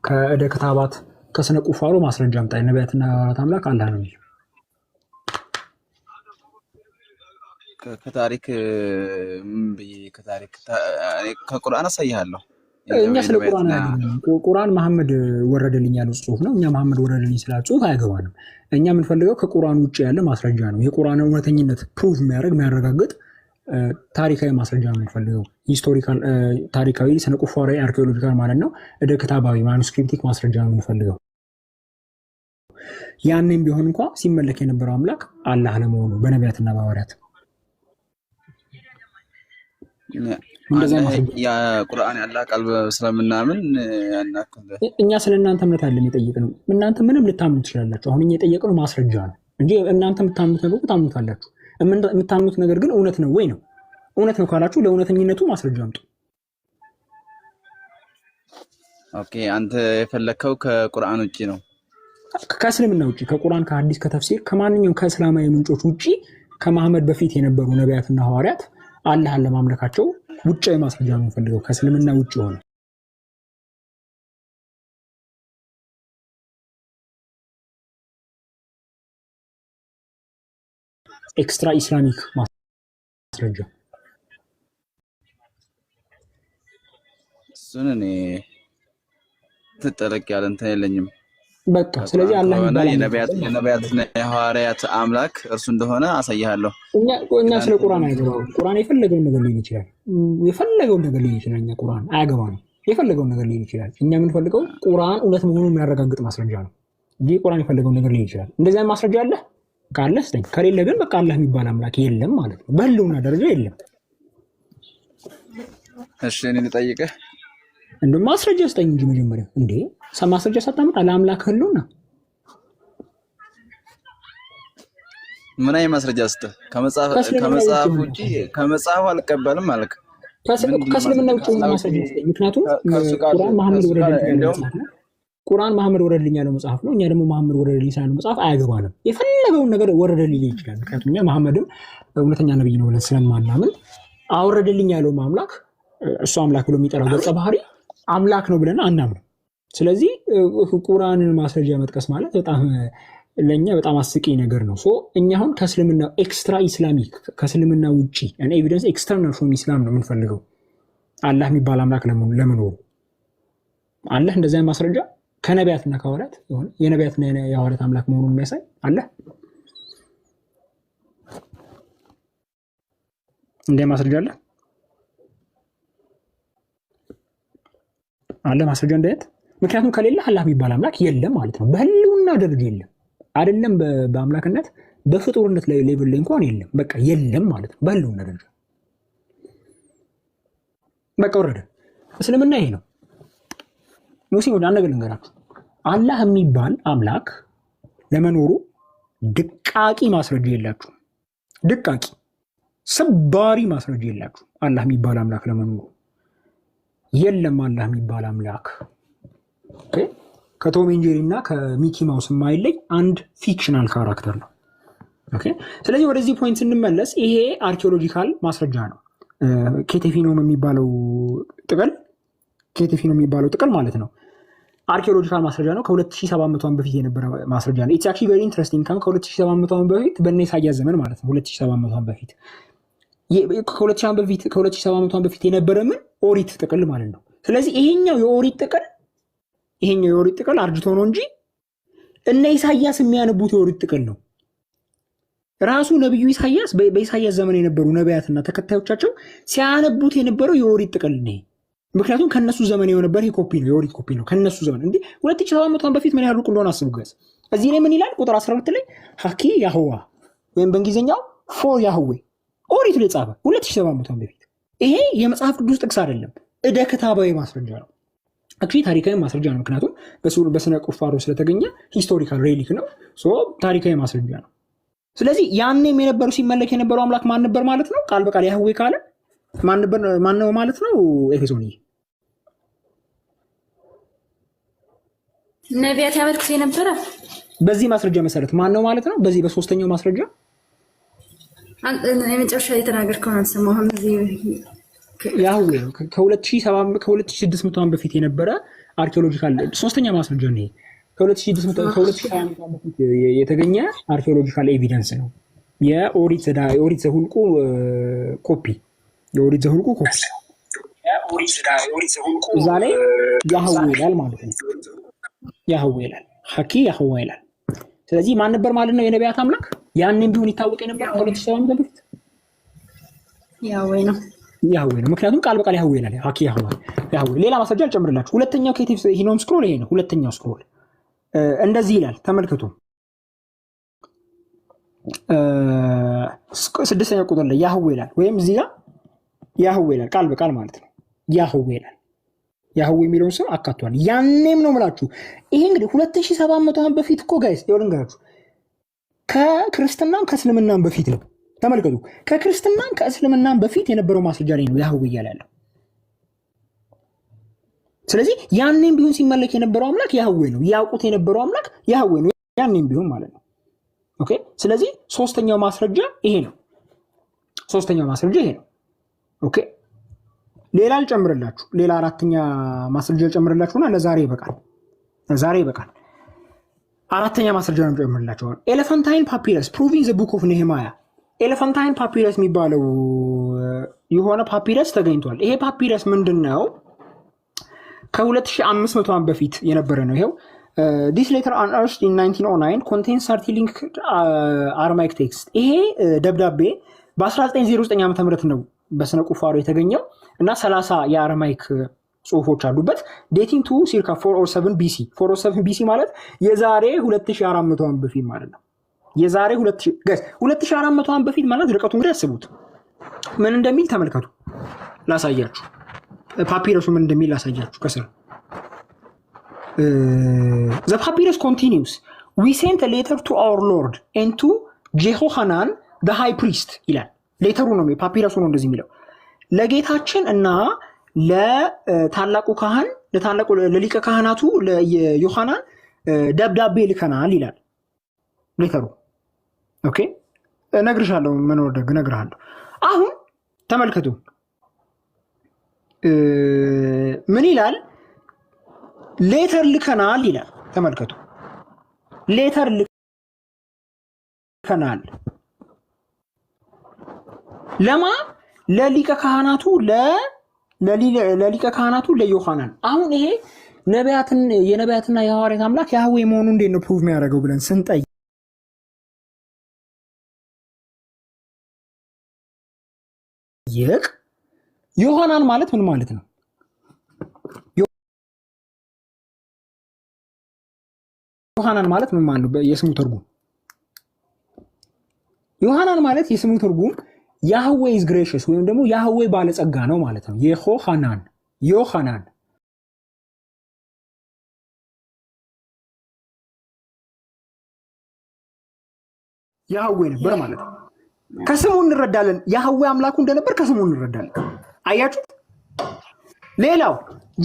ከእደ ክታባት ከስነ ቁፋሮ ማስረጃ አምጣ። የነቢያትና የሐዋርያት አምላክ አላህ ነው የሚል ከታሪክ ከቁርአን አሳይሃለሁ። እኛ ስለ ቁርአን አያገባንም። ቁርአን መሐመድ ወረደልኝ ያለው ጽሁፍ ነው። እኛ መሐመድ ወረደልኝ ስላለ ጽሁፍ አያገባንም። እኛ የምንፈልገው ከቁርአን ውጭ ያለ ማስረጃ ነው። የቁርአን እውነተኝነት ፕሩቭ የሚያረጋግጥ ታሪካዊ ማስረጃ ነው የምንፈልገው። ሂስቶሪካል ታሪካዊ፣ ስነ ቁፋሮዊ፣ አርኪኦሎጂካል ማለት ነው። እደ ክታባዊ ማኑስክሪፕቲክ ማስረጃ ነው የምንፈልገው። ያኔም ቢሆን እንኳ ሲመለክ የነበረው አምላክ አላህ ለመሆኑ በነቢያትና በሐዋርያት የቁርአን ያለ ቃል ስለምናምን እኛ ስለ እናንተ እምነት አለን የጠየቅነው። እናንተ ምንም ልታምኑ ትችላላችሁ። አሁን እኛ የጠየቅነው ማስረጃ ነው እንጂ እናንተ የምታምኑት ነገር ታምኑታላችሁ። የምታምኑት ነገር ግን እውነት ነው ወይ ነው? እውነት ነው ካላችሁ ለእውነተኝነቱ ማስረጃ አምጡ። ኦኬ፣ አንተ የፈለከው ከቁርአን ውጪ ነው? ከእስልምና ውጪ፣ ከቁርአን፣ ከሐዲስ፣ ከተፍሲር፣ ከማንኛውም ከእስላማዊ ምንጮች ውጪ ከመሐመድ በፊት የነበሩ ነቢያትና ሐዋርያት አላህን ለማምለካቸው ውጫዊ ማስረጃ ነው የምንፈልገው። ከእስልምና ውጪ ሆነ ኤክስትራ ኢስላሚክ ማስረጃ እሱን እኔ ትጠለቅ ያለ እንትን የለኝም። በቃ ስለዚህ አላህ የነቢያትና የሐዋርያት አምላክ እርሱ እንደሆነ አሳይሃለሁ። እኛ ስለ ቁርአን አያገባንም። ቁርአን የፈለገውን ነገር ሊል ይችላል። እኛ ቁርአን አያገባንም። የፈለገውን ነገር ሊል ይችላል። እኛ የምንፈልገው ቁርአን እውነት መሆኑን የሚያረጋግጥ ማስረጃ ነው እንጂ ቁርአን የፈለገውን ነገር ሊል ይችላል። እንደዚያ ማስረጃ አለ ካለ ስጠኝ። ከሌለ ግን በቃ አላህ የሚባል አምላክ የለም ማለት ነው። በህልውና ደረጃ የለም። እሺ እኔ ልጠይቅህ እንደ ማስረጃ ስጠኝ እንጂ መጀመሪያ እንዴ ማስረጃ ሳታመጣ ለአምላክ ህልውና ምን አይ ማስረጃ ስጠህ? ከመጽሐፍ ውጪ ከመጽሐፍ አልቀበልም ማለት ከእስልምና ውጪ ማስረጃ ስጠኝ። ምክንያቱም ቁርአን መሐመድ ወረደልኝ ያለው መጽሐፍ ነው። እኛ ደግሞ መሐመድ ወረደልኝ ስላለው መጽሐፍ አያገባንም። የፈለገውን ነገር ወረደልኝ ይችላል። ምክንያቱም እኛ መሐመድም እውነተኛ ነብይ ነው ብለን ስለማናምን አወረደልኝ ያለው አምላክ እሱ አምላክ ብሎ የሚጠራው ገጸ ባህሪ አምላክ ነው ብለን አናምንም። ስለዚህ ቁርአንን ማስረጃ መጥቀስ ማለት በጣም ለኛ በጣም አስቂ ነገር ነው። እኛ አሁን ከእስልምና ኤክስትራ ኢስላሚክ ከእስልምና ውጪ ኤቪደንስ ኤክስተርናል ፍሮም ኢስላም ነው የምንፈልገው አላህ የሚባል አምላክ ለመኖሩ። አላህ እንደዚያ ማስረጃ ከነቢያትና ከሐዋርያት የሆነ የነቢያትና የሐዋርያት አምላክ መሆኑን የሚያሳይ አለ እንደ ማስረጃ አለ ማስረጃ እንደት? ምክንያቱም ከሌለ አላህ የሚባል አምላክ የለም ማለት ነው። በህልውና ደረጃ የለም አይደለም፣ በአምላክነት በፍጡርነት ላይ ሌቭል ላይ እንኳን የለም። በቃ የለም ማለት ነው በህልውና ደረጃ። በቃ ወረደ። እስልምና ይሄ ነው። ሙስሊሞች አንድ ነገር ልንገራችሁ፣ አላህ የሚባል አምላክ ለመኖሩ ድቃቂ ማስረጃ የላችሁ። ድቃቂ ሰባሪ ማስረጃ የላችሁ። አላህ የሚባል አምላክ ለመኖሩ የለም። አላህ የሚባል አምላክ ከቶም ኤንድ ጄሪ እና ከሚኪ ማውስ የማይለይ አንድ ፊክሽናል ካራክተር ነው። ኦኬ ስለዚህ ወደዚህ ፖይንት ስንመለስ ይሄ አርኪኦሎጂካል ማስረጃ ነው። ኬቴፊኖም የሚባለው ጥቅል ማለት ነው አርኪኦሎጂካል ማስረጃ ነው። ከ2700 ዓመት በፊት የነበረ ማስረጃ ነው። ኢትስ አክቹዋሊ ቬሪ ኢንትረስቲንግ። ከ2700 ዓመት በፊት በእነ ኢሳያስ ዘመን ማለት ነው 2700 ዓመት በፊት ከ2700 ዓመት በፊት የነበረ ምን ኦሪት ጥቅል ማለት ነው። ስለዚህ ይሄኛው የኦሪት ጥቅል አርጅቶ ነው እንጂ እነ ኢሳያስ የሚያነቡት የኦሪት ጥቅል ነው። ራሱ ነብዩ ኢሳያስ በኢሳያስ ዘመን የነበሩ ነቢያትና ተከታዮቻቸው ሲያነቡት የነበረው የኦሪት ጥቅል ነው። ምክንያቱም ከነሱ ዘመን የሆነበት ይሄ ኮፒ ነው፣ የኦሪት ኮፒ ነው ከነሱ ዘመን። እንዴ 2700 ዓመት በፊት ምን ያህል ሩቅ እንደሆነ አስቡ ጋይስ። እዚህ ላይ ምን ይላል? ቁጥር 12 ላይ ሐኪ ያህዋ ወይም በእንግሊዝኛው ፎር ያህዌ ኦሪት ላይ ጻፈ 2700 ዓመት በፊት። ይሄ የመጽሐፍ ቅዱስ ጥቅስ አይደለም፣ እደ ክታባዊ ማስረጃ ነው። አክቹዋሊ ታሪካዊ ማስረጃ ነው። ምክንያቱም በስነ ቁፋሮ ስለተገኘ ሂስቶሪካል ሬሊክ ነው። ታሪካዊ ማስረጃ ነው። ስለዚህ ያኔም የነበሩ ሲመለክ የነበረው አምላክ ማን ነበር ማለት ነው? ቃል በቃል ያህዌ ካለ ማን ነው ማለት ነው? ኤፌሶን ነቢያት ያመልኩት የነበረ በዚህ ማስረጃ መሰረት ማን ነው ማለት ነው? በዚህ በሶስተኛው ማስረጃ የመጨረሻ የተናገርከውን አልሰማሁም። ያህዌ ነው። ከ2600 ዓመት በፊት የነበረ አርኪኦሎጂካል ሶስተኛ ማስረጃ ነው። ከ2700 በፊት የተገኘ አርኪኦሎጂካል ኤቪደንስ ነው። የኦሪት ዘኍልቍ ኮፒ እዛ ላይ ያህዌ ይላል ማለት ነው። ያህዌ ይላል፣ ሐኪ ያህዌ ይላል። ስለዚህ ማን ነበር ማለት ነው? የነቢያት አምላክ ያንን ቢሆን ይታወቅ የነበረ ከ2700 ዓመት በፊት ያህዌ ነው። ምክንያቱም ቃል በቃል ያህዌ ይላል፣ ሐኪ ያህዌ። ሌላ ማስረጃ አልጨምርላችሁ። ሁለተኛው ኬቴፊኖም ስክሮል ይሄ ነው። ሁለተኛው ስክሮል እንደዚህ ይላል፣ ተመልከቱ። 6ኛ ቁጥር ላይ ያህዌ ይላል፣ ወይም እዚህ ጋር ያህዌ ይላል ቃል በቃል ማለት ነው። ያህዌ ይላል። ያህዌ የሚለውን ስም አካቷል። ያኔም ነው የምላችሁ። ይሄ እንግዲህ 2700 ዓመት በፊት እኮ ጋይስ ይወልንጋችሁ ከክርስትናም ከእስልምናም በፊት ነው። ተመልከቱ፣ ከክርስትናም ከእስልምናም በፊት የነበረው ማስረጃ ላይ ነው ያህዌ እያለ ያለው። ስለዚህ ያኔም ቢሆን ሲመለክ የነበረው አምላክ ያህዌ ነው። ያውቁት የነበረው አምላክ ያህዌ ነው፣ ያኔም ቢሆን ማለት ነው። ኦኬ። ስለዚህ ሶስተኛው ማስረጃ ይሄ ነው። ኦኬ። ሌላ አልጨምርላችሁ። ሌላ አራተኛ ማስረጃ ልጨምርላችሁና ለዛሬ ይበቃል። አራተኛ ማስረጃ ነው ጨምርላችሁ። ኤሌፋንታይን ፓፒረስ ፕሩቪንግ ዘ ቡክ ኦፍ ኔሄማያ። ኤሌፋንታይን ፓፒረስ የሚባለው የሆነ ፓፒረስ ተገኝቷል። ይሄ ፓፒረስ ምንድን ነው? ከ2500 ዓመት በፊት የነበረ ነው። ይሄው this letter unearthed in 1909 contains 30 linked Aramaic text። ይሄ ደብዳቤ በ1909 ዓ.ም ነው በስነ ቁፋሮ የተገኘው እና 30 የአረማይክ ጽሁፎች አሉበት። ዴቲንግ ቱ ሲርካ 407 BC 407 BC ማለት የዛሬ 2400 ዓመት በፊት ማለት ነው። የዛሬ 2400 ዓመት በፊት ማለት ርቀቱ እንግዲህ ያስቡት። ምን እንደሚል ተመልከቱ። ላሳያችሁ፣ ፓፒረሱ ምን እንደሚል ላሳያችሁ ከስር። The papyrus continues. We sent a letter to our Lord and to Jehohanan the high priest ይላል። ሌተሩ ነው ፓፒረሱ ነው እንደዚህ የሚለው ለጌታችን እና ለታላቁ ካህን ለሊቀ ካህናቱ ለዮሐናን ደብዳቤ ልከናል ይላል ሌተሩ። ኦኬ እነግርሻለሁ፣ ምን ወደግ እነግርሃለሁ። አሁን ተመልከቱ ምን ይላል? ሌተር ልከናል ይላል። ተመልከቱ፣ ሌተር ልከናል ለማ ለሊቀ ካህናቱ ለዮሐናን። አሁን ይሄ የነቢያትና የሐዋርያት አምላክ ያህዌ መሆኑ እንዴት ነው ፕሩቭ የሚያደርገው ብለን ስንጠይቅ ዮሐናን ማለት ምን ማለት ነው? ዮሐናን ማለት ምን ማለት ነው? የስሙ ትርጉም ዮሐናን ማለት የስሙ ትርጉም ያህዌ ኢዝ ግሬሽስ ወይም ደግሞ ያህዌ ባለጸጋ ነው ማለት ነው። ዮሐናን ያህዌ ነበር ማለት ነው። ከስሙ እንረዳለን። ያህዌ አምላኩ እንደነበር ከስሙ እንረዳለን። አያችሁት? ሌላው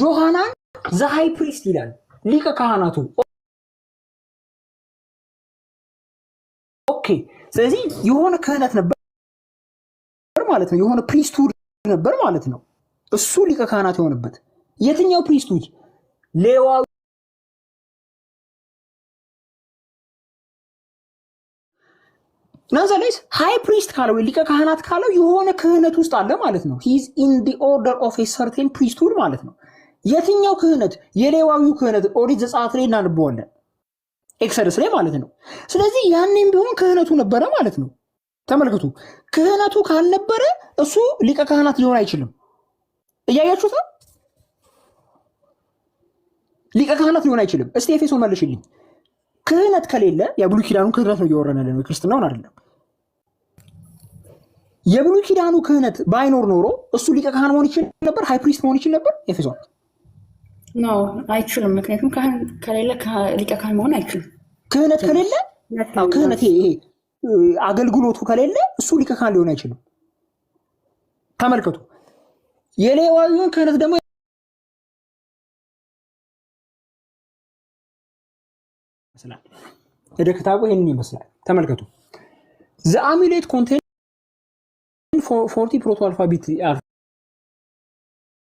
ዮሐናን ዘ ሃይ ፕሪስት ይላል። ሊቀ ካህናቱ። ኦኬ ስለዚህ የሆነ ክህነት ነበር ማለት ነው። የሆነ ፕሪስትሁድ ነበር ማለት ነው። እሱ ሊቀ ካህናት የሆነበት የትኛው ፕሪስትሁድ? ሌዋዊ ናዛሌስ ሃይ ፕሪስት ካለው ሊቀ ካህናት ካለው የሆነ ክህነት ውስጥ አለ ማለት ነው። ሂዝ ኢን ዲ ኦርደር ኦፍ ኤ ሰርቴን ፕሪስትሁድ ማለት ነው። የትኛው ክህነት? የሌዋዊው ክህነት። ኦሪት ዘጸአት ላይ እናንበዋለን፣ ኤክሰደስ ላይ ማለት ነው። ስለዚህ ያኔም ቢሆን ክህነቱ ነበረ ማለት ነው። ተመልክቱ፣ ክህነቱ ካልነበረ እሱ ሊቀ ካህናት ሊሆን አይችልም። እያያችሁት ነው። ሊቀ ካህናት ሊሆን አይችልም። እስቲ ኤፌሶ መልሽልኝ። ክህነት ከሌለ የብሉይ ኪዳኑ ክህነት ነው እያወራን ያለነው፣ ክርስትናውን አይደለም። የብሉይ ኪዳኑ ክህነት ባይኖር ኖሮ እሱ ሊቀ ካህን መሆን ይችል ነበር? ሃይ ፕሪስት መሆን ይችል ነበር? ኤፌሶ ኖ አይችልም። ምክንያቱም ካህን ከሌለ ሊቀ ካህን መሆን አይችልም። ክህነት ከሌለ ክህነት ይሄ አገልግሎቱ ከሌለ እሱ ሊቀ ካህን ሊሆን አይችልም። ተመልከቱ። የሌዋዊውን ክህነት ደግሞ ይመስላል ወደ ክታቡ ይሄንን ይመስላል። ተመልከቱ። ዘ አሙሌት ኮንቴን 40 ፕሮቶ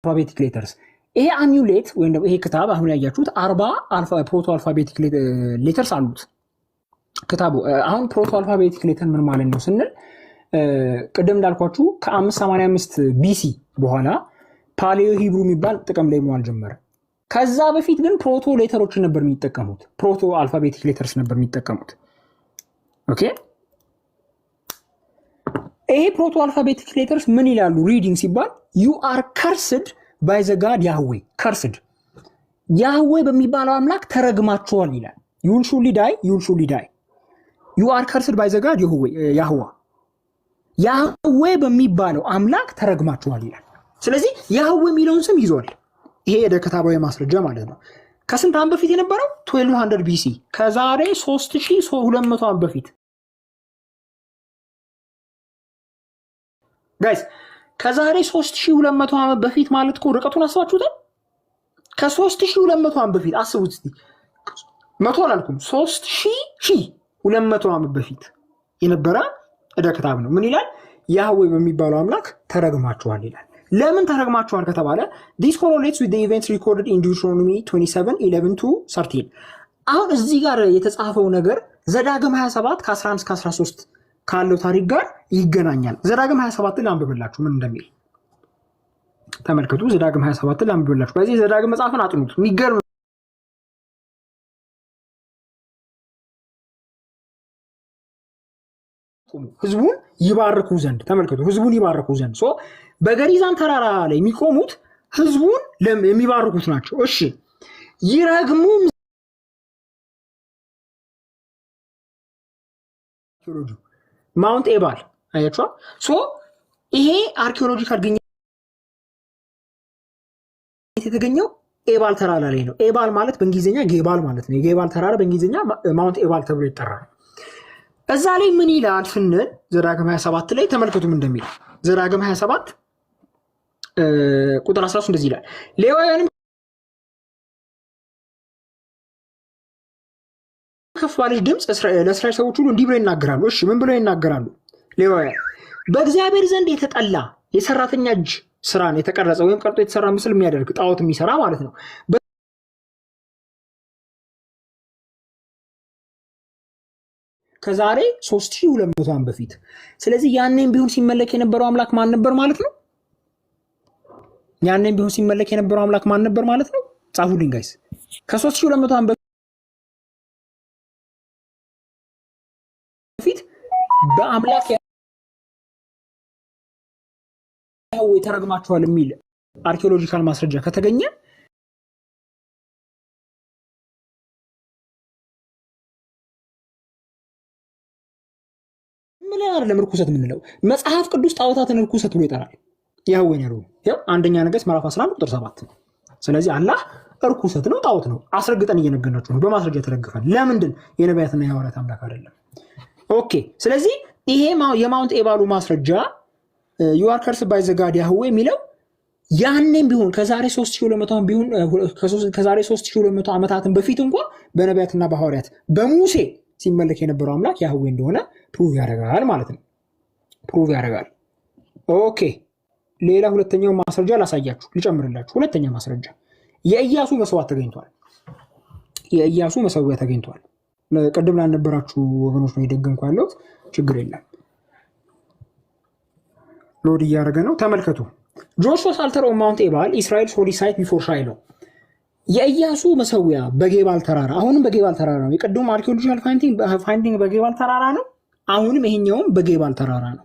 አልፋቤቲክ ሌተርስ። ይሄ አሙሌት ወይም ደግሞ ይሄ ክታብ አሁን ያያችሁት 40 ፕሮቶ አልፋቤቲክ ሌተርስ አሉት ክታቡ። አሁን ፕሮቶ አልፋቤቲክ ሌተር ምን ማለት ነው ስንል ቅድም እንዳልኳችሁ ከ585 ቢሲ በኋላ ፓሌዮ ሂብሩ የሚባል ጥቅም ላይ መዋል ጀመረ። ከዛ በፊት ግን ፕሮቶ ሌተሮችን ነበር የሚጠቀሙት። ፕሮቶ አልፋቤቲክ ሌተርስ ነበር የሚጠቀሙት። ኦኬ ይሄ ፕሮቶ አልፋቤቲክ ሌተርስ ምን ይላሉ? ሪዲንግ ሲባል ዩ አር ከርስድ ባይ ዘ ጋድ ያህዌ። ከርስድ ያህዌ በሚባለው አምላክ ተረግማችኋል ይላል። ዩል ሹሊ ዳይ ዩ አር ከርስድ ባይ ዘ ጋድ ያህዌ በሚባለው አምላክ ተረግማችኋል ይላል። ስለዚህ ያህዌ የሚለውን ስም ይዟል። ይሄ የደ ክታባዊ ማስረጃ ማለት ነው። ከስንት ዓመት በፊት የነበረው? 1200 ቢሲ፣ ከዛሬ 3200 ዓመት በፊት ጋይስ። ከዛሬ 3200 ዓመት በፊት ማለት እኮ ርቀቱን አስባችሁታል? ከ3200 ዓመት በፊት አስቡት እስቲ። 100 አላልኩም፣ 3200 ዓመት በፊት የነበረ እደ ክታብ ነው። ምን ይላል? ያህዌ በሚባለው አምላክ ተረግማችኋል ይላል። ለምን ተረግማችኋል ከተባለ this correlates with the events recorded in Deuteronomy 27:11-13። አሁን እዚህ ጋር የተጻፈው ነገር ዘዳግም 27 ከ11 እስከ 13 ካለው ታሪክ ጋር ይገናኛል። ዘዳግም 27 ላንብብላችሁ ምን እንደሚል ተመልከቱ። ዘዳግም 27 ላንብብላችሁ። በዚህ ዘዳግም መጽሐፍን አጥኑት። የሚገርም ህዝቡን ይባርኩ ዘንድ ተመልከቱ። ህዝቡን ይባርኩ ዘንድ በገሪዛን ተራራ ላይ የሚቆሙት ህዝቡን የሚባርኩት ናቸው። እሺ ይረግሙ ማውንት ኤባል አያችኋ። ይሄ አርኪኦሎጂካል ግኝት የተገኘው ኤባል ተራራ ላይ ነው። ኤባል ማለት በእንግሊዝኛ ጌባል ማለት ነው። የጌባል ተራራ በእንግሊዝኛ ማውንት ኤባል ተብሎ ይጠራል። እዛ ላይ ምን ይላል ስንል ዘዳግም 27 ላይ ተመልከቱም እንደሚል ዘዳግም 27 ቁጥር 13 እንደዚህ ይላል። ሌዋውያንም ከፍ ባለች ድምፅ ለእስራኤል ሰዎች ሁሉ እንዲህ ብለው ይናገራሉ። እሺ ምን ብለው ይናገራሉ? ሌዋውያን በእግዚአብሔር ዘንድ የተጠላ የሰራተኛ እጅ ስራን የተቀረጸ ወይም ቀርጦ የተሰራ ምስል የሚያደርግ ጣዖት የሚሰራ ማለት ነው ከዛሬ 3200 ዓመት በፊት። ስለዚህ ያኔም ቢሆን ሲመለክ የነበረው አምላክ ማን ነበር ማለት ነው? ያኔም ቢሆን ሲመለክ የነበረው አምላክ ማን ነበር ማለት ነው? ጻፉልኝ ጋይስ። ከ3200 ዓመት በፊት በአምላክ ያው ተረግማችኋል የሚል አርኪኦሎጂካል ማስረጃ ከተገኘ ምን አይደለም ርኩሰት የምንለው። መጽሐፍ ቅዱስ ጣዖታትን ርኩሰት ብሎ ይጠራል። ያህዌን ያለው ያው አንደኛ ነገሥት ምዕራፍ 11 ቁጥር 7 ነው። ስለዚህ አላህ ርኩሰት ነው፣ ጣዖት ነው። አስረግጠን እየነገርናችሁ ነው። በማስረጃ ተደግፈን። ለምንድን የነቢያትና የሐዋርያት አምላክ አይደለም? ኦኬ። ስለዚህ ይሄ የማውንት ኤባሉ ማስረጃ ዩ አር ከርስድ ባይ ዘ ጋድ ያህዌ የሚለው ያንንም ቢሆን ከዛሬ 3200 ቢሆን ከዛሬ 3200 ዓመታትን በፊት እንኳን በነቢያትና በሐዋርያት በሙሴ ሲመለክ የነበረው አምላክ ያህዌ እንደሆነ ፕሩቭ ያደርጋል ማለት ነው። ፕሩቭ ያደርጋል። ኦኬ ሌላ ሁለተኛው ማስረጃ ላሳያችሁ ልጨምርላችሁ። ሁለተኛ ማስረጃ የኢያሱ መስዋዕት ተገኝቷል። የኢያሱ መሰዊያ ተገኝቷል። ቅድም ላልነበራችሁ ወገኖች ነው የደገምኩ ያለሁት። ችግር የለም ሎድ እያደረገ ነው። ተመልከቱ። ጆሹዋስ አልተር ኦን ማውንት ኤባል ኢስራኤልስ ሆሊ ሳይት ቢፎር ሻይሎ። የኢያሱ መሰዊያ በጌባል ተራራ፣ አሁንም በጌባል ተራራ ነው። የቀደሙ አርኪኦሎጂካል ፋይንዲንግ በጌባል ተራራ ነው። አሁንም ይሄኛውም በጌባል ተራራ ነው።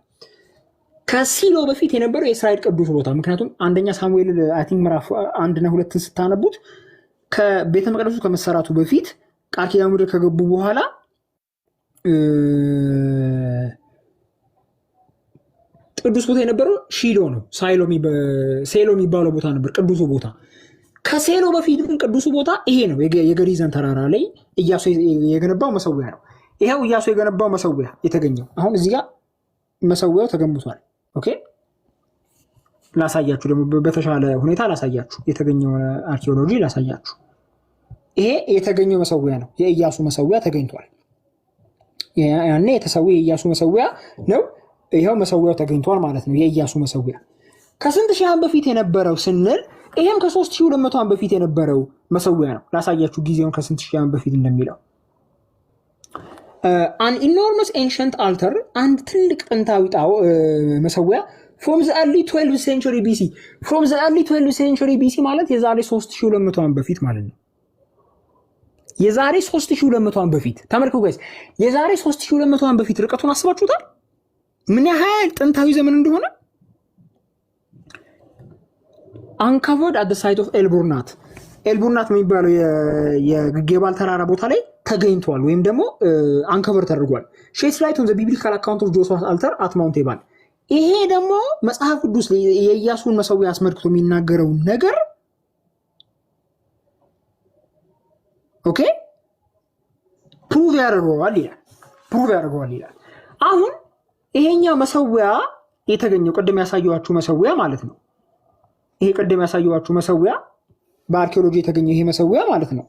ከሲሎ በፊት የነበረው የእስራኤል ቅዱስ ቦታ። ምክንያቱም አንደኛ ሳሙኤል አይ ቲንክ ምዕራፍ 1 እና 2 ስታነቡት ከቤተ መቅደሱ ከመሰራቱ በፊት ቃል ኪዳን ምድር ከገቡ በኋላ ቅዱስ ቦታ የነበረው ሺሎ ነው። ሴሎ የሚባለው ቦታ ነበር ቅዱሱ ቦታ። ከሴሎ በፊት ግን ቅዱሱ ቦታ ይሄ ነው። የገሪዘን ተራራ ላይ ኢያሱ የገነባው መሰዊያ ነው። ይሄው ኢያሱ የገነባው መሰዊያ የተገኘው አሁን እዚህ ጋር መሰዊያው ተገንብቷል። ኦኬ ላሳያችሁ፣ ደግሞ በተሻለ ሁኔታ ላሳያችሁ፣ የተገኘው አርኪኦሎጂ ላሳያችሁ። ይሄ የተገኘው መሰዊያ ነው። የኢያሱ መሰዊያ ተገኝቷል። ያኔ የኢያሱ መሰዊያ ነው። ይሄው መሰዊያው ተገኝቷል ማለት ነው። የኢያሱ መሰዊያ ከስንት ሺህ ዓመት በፊት የነበረው ስንል ይሄም ከ3200 ዓመት በፊት የነበረው መሰዊያ ነው። ላሳያችሁ ጊዜውን ከስንት ሺህ ዓመት በፊት እንደሚለው an enormous ancient altar አንድ ትልቅ ጥንታዊ መሰዊያ from the early 12th century BC from the early 12th century BC ማለት የዛሬ 3200 ዓመት በፊት ማለት ነው። የዛሬ 3200 ዓመት በፊት ተመልከቱ ጋይስ፣ የዛሬ 3200 ዓመት በፊት ርቀቱን አስባችሁታል ምን ያህል ጥንታዊ ዘመን እንደሆነ? uncovered at the site of ኤልቡርናት የሚባለው የጌባል ተራራ ቦታ ላይ ተገኝቷል ወይም ደግሞ አንከቨር ተደርጓል። ሼድስ ላይት ኦን ዘ ቢብሊካል አካውንት ኦፍ ጆሹዋስ አልተር አት ማውንት ኤባል። ይሄ ደግሞ መጽሐፍ ቅዱስ የኢያሱን መሰዊያ አስመልክቶ የሚናገረው ነገር ኦኬ ፕሩቭ ያደርገዋል ይላል። አሁን ይሄኛው መሰዊያ የተገኘው ቅድም ያሳየኋችሁ መሰዊያ ማለት ነው። ይሄ ቅድም ያሳየኋችሁ መሰዊያ በአርኪኦሎጂ የተገኘው ይሄ መሰዊያ ማለት ነው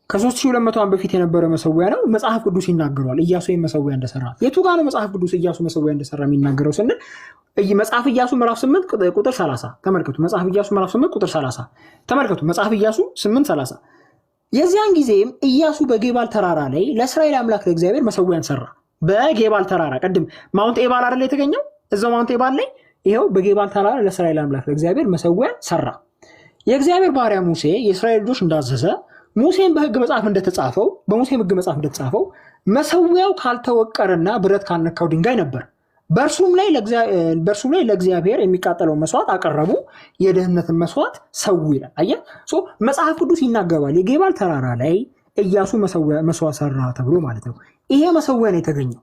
ከ3200 ዓመት በፊት የነበረ መሰዊያ ነው። መጽሐፍ ቅዱስ ይናገራል ኢያሱ መሰዊያ እንደሰራ። የቱ ጋር ነው መጽሐፍ ቅዱስ ኢያሱ መሰዊያ እንደሰራ የሚናገረው ስንል መጽሐፍ ኢያሱ ምዕራፍ 8 ቁጥር 30 ተመልከቱ። መጽሐፍ ኢያሱ ምዕራፍ 8 ቁጥር 30 ተመልከቱ። መጽሐፍ ኢያሱ 8:30 የዚያን ጊዜም ኢያሱ በጌባል ተራራ ላይ ለእስራኤል አምላክ ለእግዚአብሔር መሰዊያን ሰራ። በጌባል ተራራ ቅድም ማውንት ኤባል አይደል የተገኘው? እዛው ማውንት ኤባል ላይ ይሄው በጌባል ተራራ ለእስራኤል አምላክ ለእግዚአብሔር መሰዊያን ሰራ። የእግዚአብሔር ባሪያ ሙሴ የእስራኤል ልጆች እንዳዘዘ ሙሴን በሕግ መጽሐፍ እንደተጻፈው በሙሴ ሕግ መጽሐፍ እንደተጻፈው መሰዊያው ካልተወቀረና ብረት ካልነካው ድንጋይ ነበር። በእርሱም ላይ ለእግዚአብሔር የሚቃጠለው መስዋዕት አቀረቡ፣ የደህንነትን መስዋዕት ሰው ይላል። አየህ መጽሐፍ ቅዱስ ይናገራል። የጌባል ተራራ ላይ ኢያሱ መስዋዕት ሰራ ተብሎ ማለት ነው። ይሄ መሰዊያ ነው የተገኘው።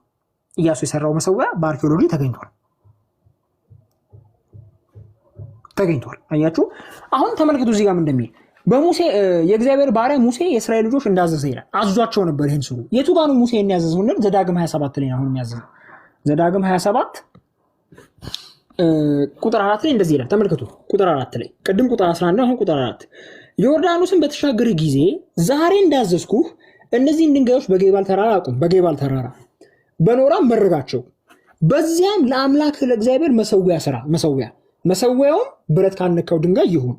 ኢያሱ የሰራው መሰዊያ በአርኪኦሎጂ ተገኝቷል። አያችሁ። አሁን ተመልከቱ እዚህ ጋር እንደሚል በሙሴ የእግዚአብሔር ባሪያ ሙሴ የእስራኤል ልጆች እንዳዘዘ ይላል። አዟቸው ነበር ይሄን ስሩ። የቱ ጋር ነው ሙሴ የሚያዘዘው? ዘዳግም 27 ላይ ነው አሁን የሚያዘዘው። ዘዳግም 27 ቁጥር 4 ላይ እንደዚህ ይላል። ተመልከቱ ቁጥር 4 ላይ ቅድም ቁጥር 11 ነው፣ አሁን ቁጥር 4 ዮርዳኖስን በተሻገርህ ጊዜ ዛሬ እንዳዘዝኩህ እነዚህን ድንጋዮች በጌባል ተራራ አቁም። በጌባል ተራራ በኖራም መረጋቸው። በዚያም ለአምላክ ለእግዚአብሔር መሰዊያ ስራ። መሰዊያውም ብረት ካልነካው ድንጋይ ይሁን፣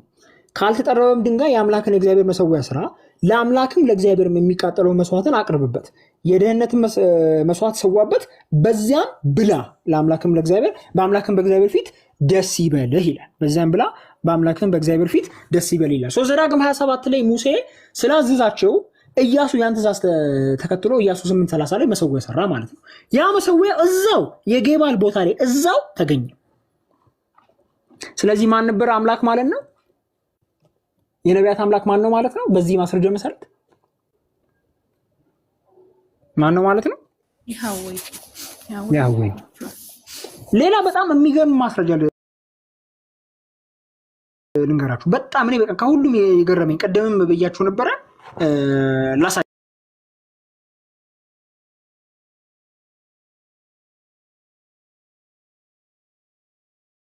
ካልተጠረበም ድንጋይ የአምላክን እግዚአብሔር መሰዊያ ስራ። ለአምላክም ለእግዚአብሔር የሚቃጠለው መስዋዕትን አቅርብበት፣ የደህንነትን መስዋዕት ሰዋበት። በዚያም ብላ፣ ለአምላክም ለእግዚአብሔር በአምላክም በእግዚአብሔር ፊት ደስ ይበልህ ይላል። በዚያም ብላ በአምላክም በእግዚአብሔር ፊት ደስ ይበል ይላል። ዘዳግም 27 ላይ ሙሴ ስላዘዛቸው ኢያሱ ያን ትእዛዝ ተከትሎ ኢያሱ 8:30 ላይ መሰዊያ ሰራ ማለት ነው። ያ መሰዊያ እዛው የጌባል ቦታ ላይ እዛው ተገኘ። ስለዚህ ማን ነበር አምላክ ማለት ነው? የነቢያት አምላክ ማን ነው ማለት ነው? በዚህ ማስረጃ መሰረት ማን ነው ማለት ነው? ያህዌ። ሌላ በጣም የሚገርም ማስረጃ ልንገራችሁ። በጣም እኔ በቃ ከሁሉም የገረመኝ ቀደምም ብያችሁ ነበረ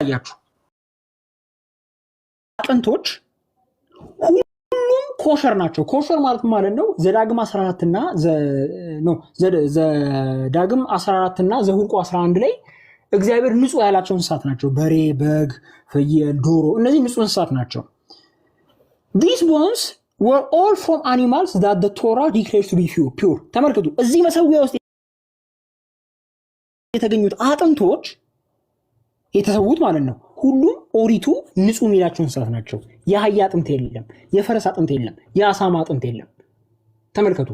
ላሳያችሁ አጥንቶች ሁሉም ኮሸር ናቸው። ኮሸር ማለት ነው ዘዳግም 14 እና ዘዳግም 14 እና ዘሁልቁ 11 ላይ እግዚአብሔር ንጹህ ያላቸው እንስሳት ናቸው። በሬ፣ በግ፣ ፍየል፣ ዶሮ እነዚህ ንጹህ እንስሳት ናቸው። these bones were all from animals that the Torah declares to be pure። ተመልከቱ እዚህ መሰዊያ ውስጥ የተገኙት አጥንቶች የተሰዉት ማለት ነው ሁሉም ኦሪቱ ንጹህ የሚላቸው እንስሳት ናቸው። የአህያ አጥንት የለም፣ የፈረስ አጥንት የለም፣ የአሳማ አጥንት የለም። ተመልከቱ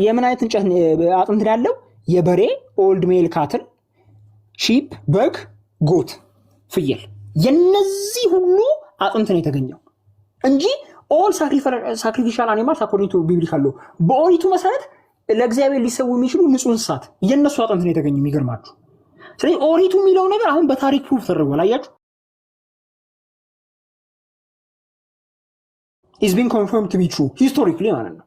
የምን አይነት እንጨት አጥንት ያለው? የበሬ ኦልድ ሜል ካትል፣ ሺፕ፣ በግ፣ ጎት፣ ፍየል የነዚህ ሁሉ አጥንት ነው የተገኘው እንጂ ኦል ሳክሪፊሻል አኒማልስ አኮርዲንግ ቱ ቢብሊካል ሎ በኦሪቱ መሰረት ለእግዚአብሔር ሊሰዉ የሚችሉ ንጹህ እንስሳት የነሱ አጥንት ነው የተገኘው። የሚገርማችሁ ስለዚህ ኦሪቱ የሚለው ነገር አሁን በታሪክ ፕሩፍ ተደርጓል። አያችሁ is being confirmed to be true historically ማለት ነው።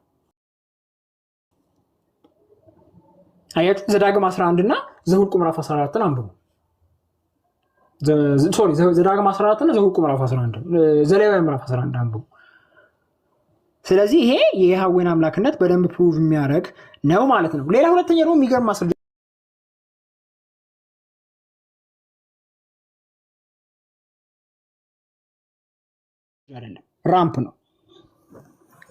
አያችሁ ዘዳግም 11 እና ዘሁልቁ ምዕራፍ 14 አንብቡ። ዘዳግም 14 እና ዘሁልቁ ምዕራፍ 11 ዘሌዋውያን ምዕራፍ 11 አንብቡ። ስለዚህ ይሄ የያህዌን አምላክነት በደንብ ፕሩቭ የሚያደርግ ነው ማለት ነው። ሌላ ሁለተኛ ደግሞ የሚገርም ማስረጃ አይደለም ራምፕ ነው።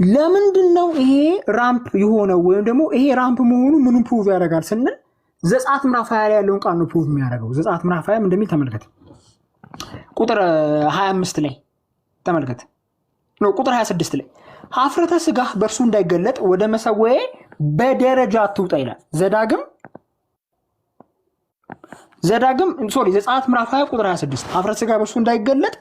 ለምንድን ነው ይሄ ራምፕ የሆነው? ወይም ደግሞ ይሄ ራምፕ መሆኑ ምኑን ፕሩቭ ያደርጋል ስንል ዘጸአት ምዕራፍ 20 ላይ ያለውን ቃል ነው ፕሩቭ የሚያደርገው። ዘጸአት ምዕራፍ 20 እንደሚል ተመልከት። ቁጥር 25 ላይ ተመልከት ነው። ቁጥር 26 ላይ ሀፍረተ ስጋህ በእርሱ እንዳይገለጥ ወደ መሰዊያዬ በደረጃ አትውጣ ይላል። ዘጸአት ምዕራፍ 20 ቁጥር 26 ሀፍረተ ስጋህ በእርሱ እንዳይገለጥ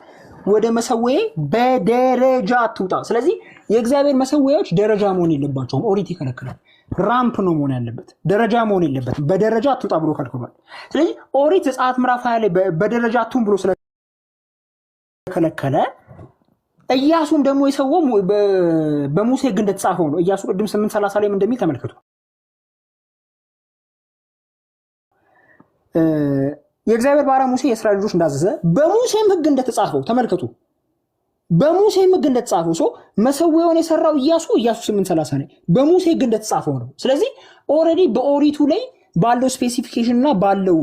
ወደ መሰዊያዬ በደረጃ አትውጣ። ስለዚህ የእግዚአብሔር መሰዊያዎች ደረጃ መሆን የለባቸውም። ኦሪት ይከለክላል። ራምፕ ነው መሆን ያለበት፣ ደረጃ መሆን የለበትም። በደረጃ አትውጣ ብሎ ከልክሏል። ስለዚህ ኦሪት ዘጸአት ምዕራፍ 20 ላይ በደረጃ አትውም ብሎ ስለከለከለ ኢያሱም ደግሞ የሰው በሙሴ ሕግ እንደተጻፈው ነው። ኢያሱ ቅድም 8:30 ላይ እንደሚል ተመልከቱ። የእግዚአብሔር ባሪያ ሙሴ የእስራኤል ልጆች እንዳዘዘ በሙሴም ሕግ እንደተጻፈው ተመልከቱ። በሙሴም ሕግ እንደተጻፈው ሰው መሰዊያውን የሰራው ኢያሱ 8:30 ላይ በሙሴ ሕግ እንደተጻፈው ነው። ስለዚህ ኦልሬዲ በኦሪቱ ላይ ባለው ስፔሲፊኬሽን እና ባለው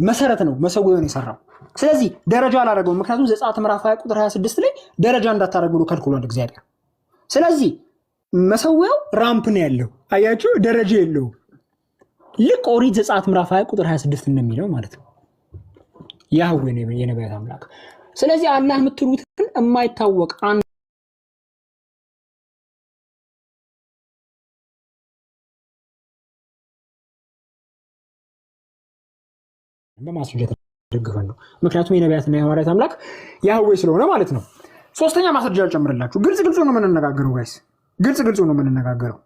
መሰረት ነው መሰዊያውን የሰራው። ስለዚህ ደረጃ አላደረገውም። ምክንያቱም ዘጸአት ምዕራፍ 20 ቁጥር 26 ላይ ደረጃ እንዳታደርጉ ብሎ ከልክሏል እግዚአብሔር። ስለዚህ መሰዊያው ራምፕ ነው ያለው። አያችሁ ደረጃ የለውም። ልክ ኦሪት ዘጸአት ምዕራፍ 20 ቁጥር 26 እንደሚለው ማለት ነው። ያህዌ ነው የነቢያት አምላክ። ስለዚህ አላህ የምትሉትን የማይታወቅ አንድ በማስረጃ ደግፈን ነው። ምክንያቱም የነቢያትና የሐዋርያት አምላክ ያህዌ ስለሆነ ማለት ነው። ሶስተኛ ማስረጃ አልጨምርላችሁ። ግልጽ ነው የምንነጋገረው ጋይስ፣ ግልጽ ነው የምንነጋገረው።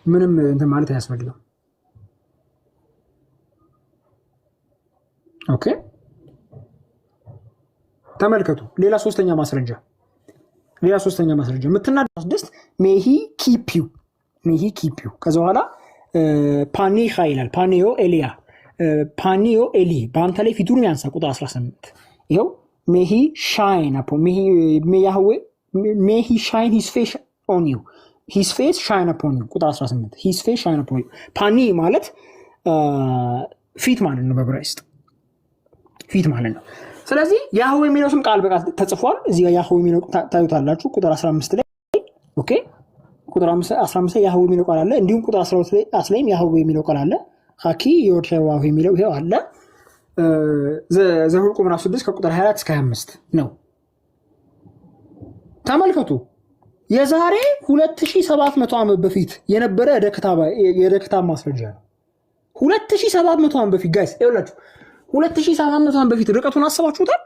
ምንም እንትን ማለት አያስፈልግም። ኦኬ ተመልከቱ። ሌላ ሶስተኛ ማስረጃ የምትናደስ ሜሂ ኪፒዩ ከዛ በኋላ ፓኔኻ ይላል። ፓኔዮ ኤሊ በአንተ ላይ ፊቱን ያንሳ። ቁጥር 18 ይኸው ሜሂ ሻይን ሂስ ፌስ ኦን ዩ ሂስ ፌስ ሻይን አፖን ዩ። ቁጥር 18 ሂስ ፌስ ሻይን አፖን ዩ። ፓኒ ማለት ፊት ማለት ነው፣ በዕብራይስጥ ፊት ማለት ነው። ስለዚህ ያህዌ የሚለው ስም ቃል በቃል ተጽፏል። እዚህ ጋር ያህዌ የሚለው ታዩታላችሁ ቁጥር 15 ላይ ኦኬ። ቁጥር 15 ላይ ያህዌ የሚለው ቃል አለ። እንዲሁም ቁጥር 12 ላይም ያህዌ የሚለው ቃል አለ። ሀኪ የወድሸዋሁ የሚለው ይሄው አለ። ዘሁልቁ ምዕራፍ 6 ከቁጥር 24 እስከ 25 ነው። ተመልከቱ። የዛሬ 2700 ዓመት በፊት የነበረ የደክታብ ማስረጃ ነው። 2700 ዓመት በፊት ጋይስ ይኸውላችሁ 2700 ዓመት በፊት ርቀቱን አስባችሁታል?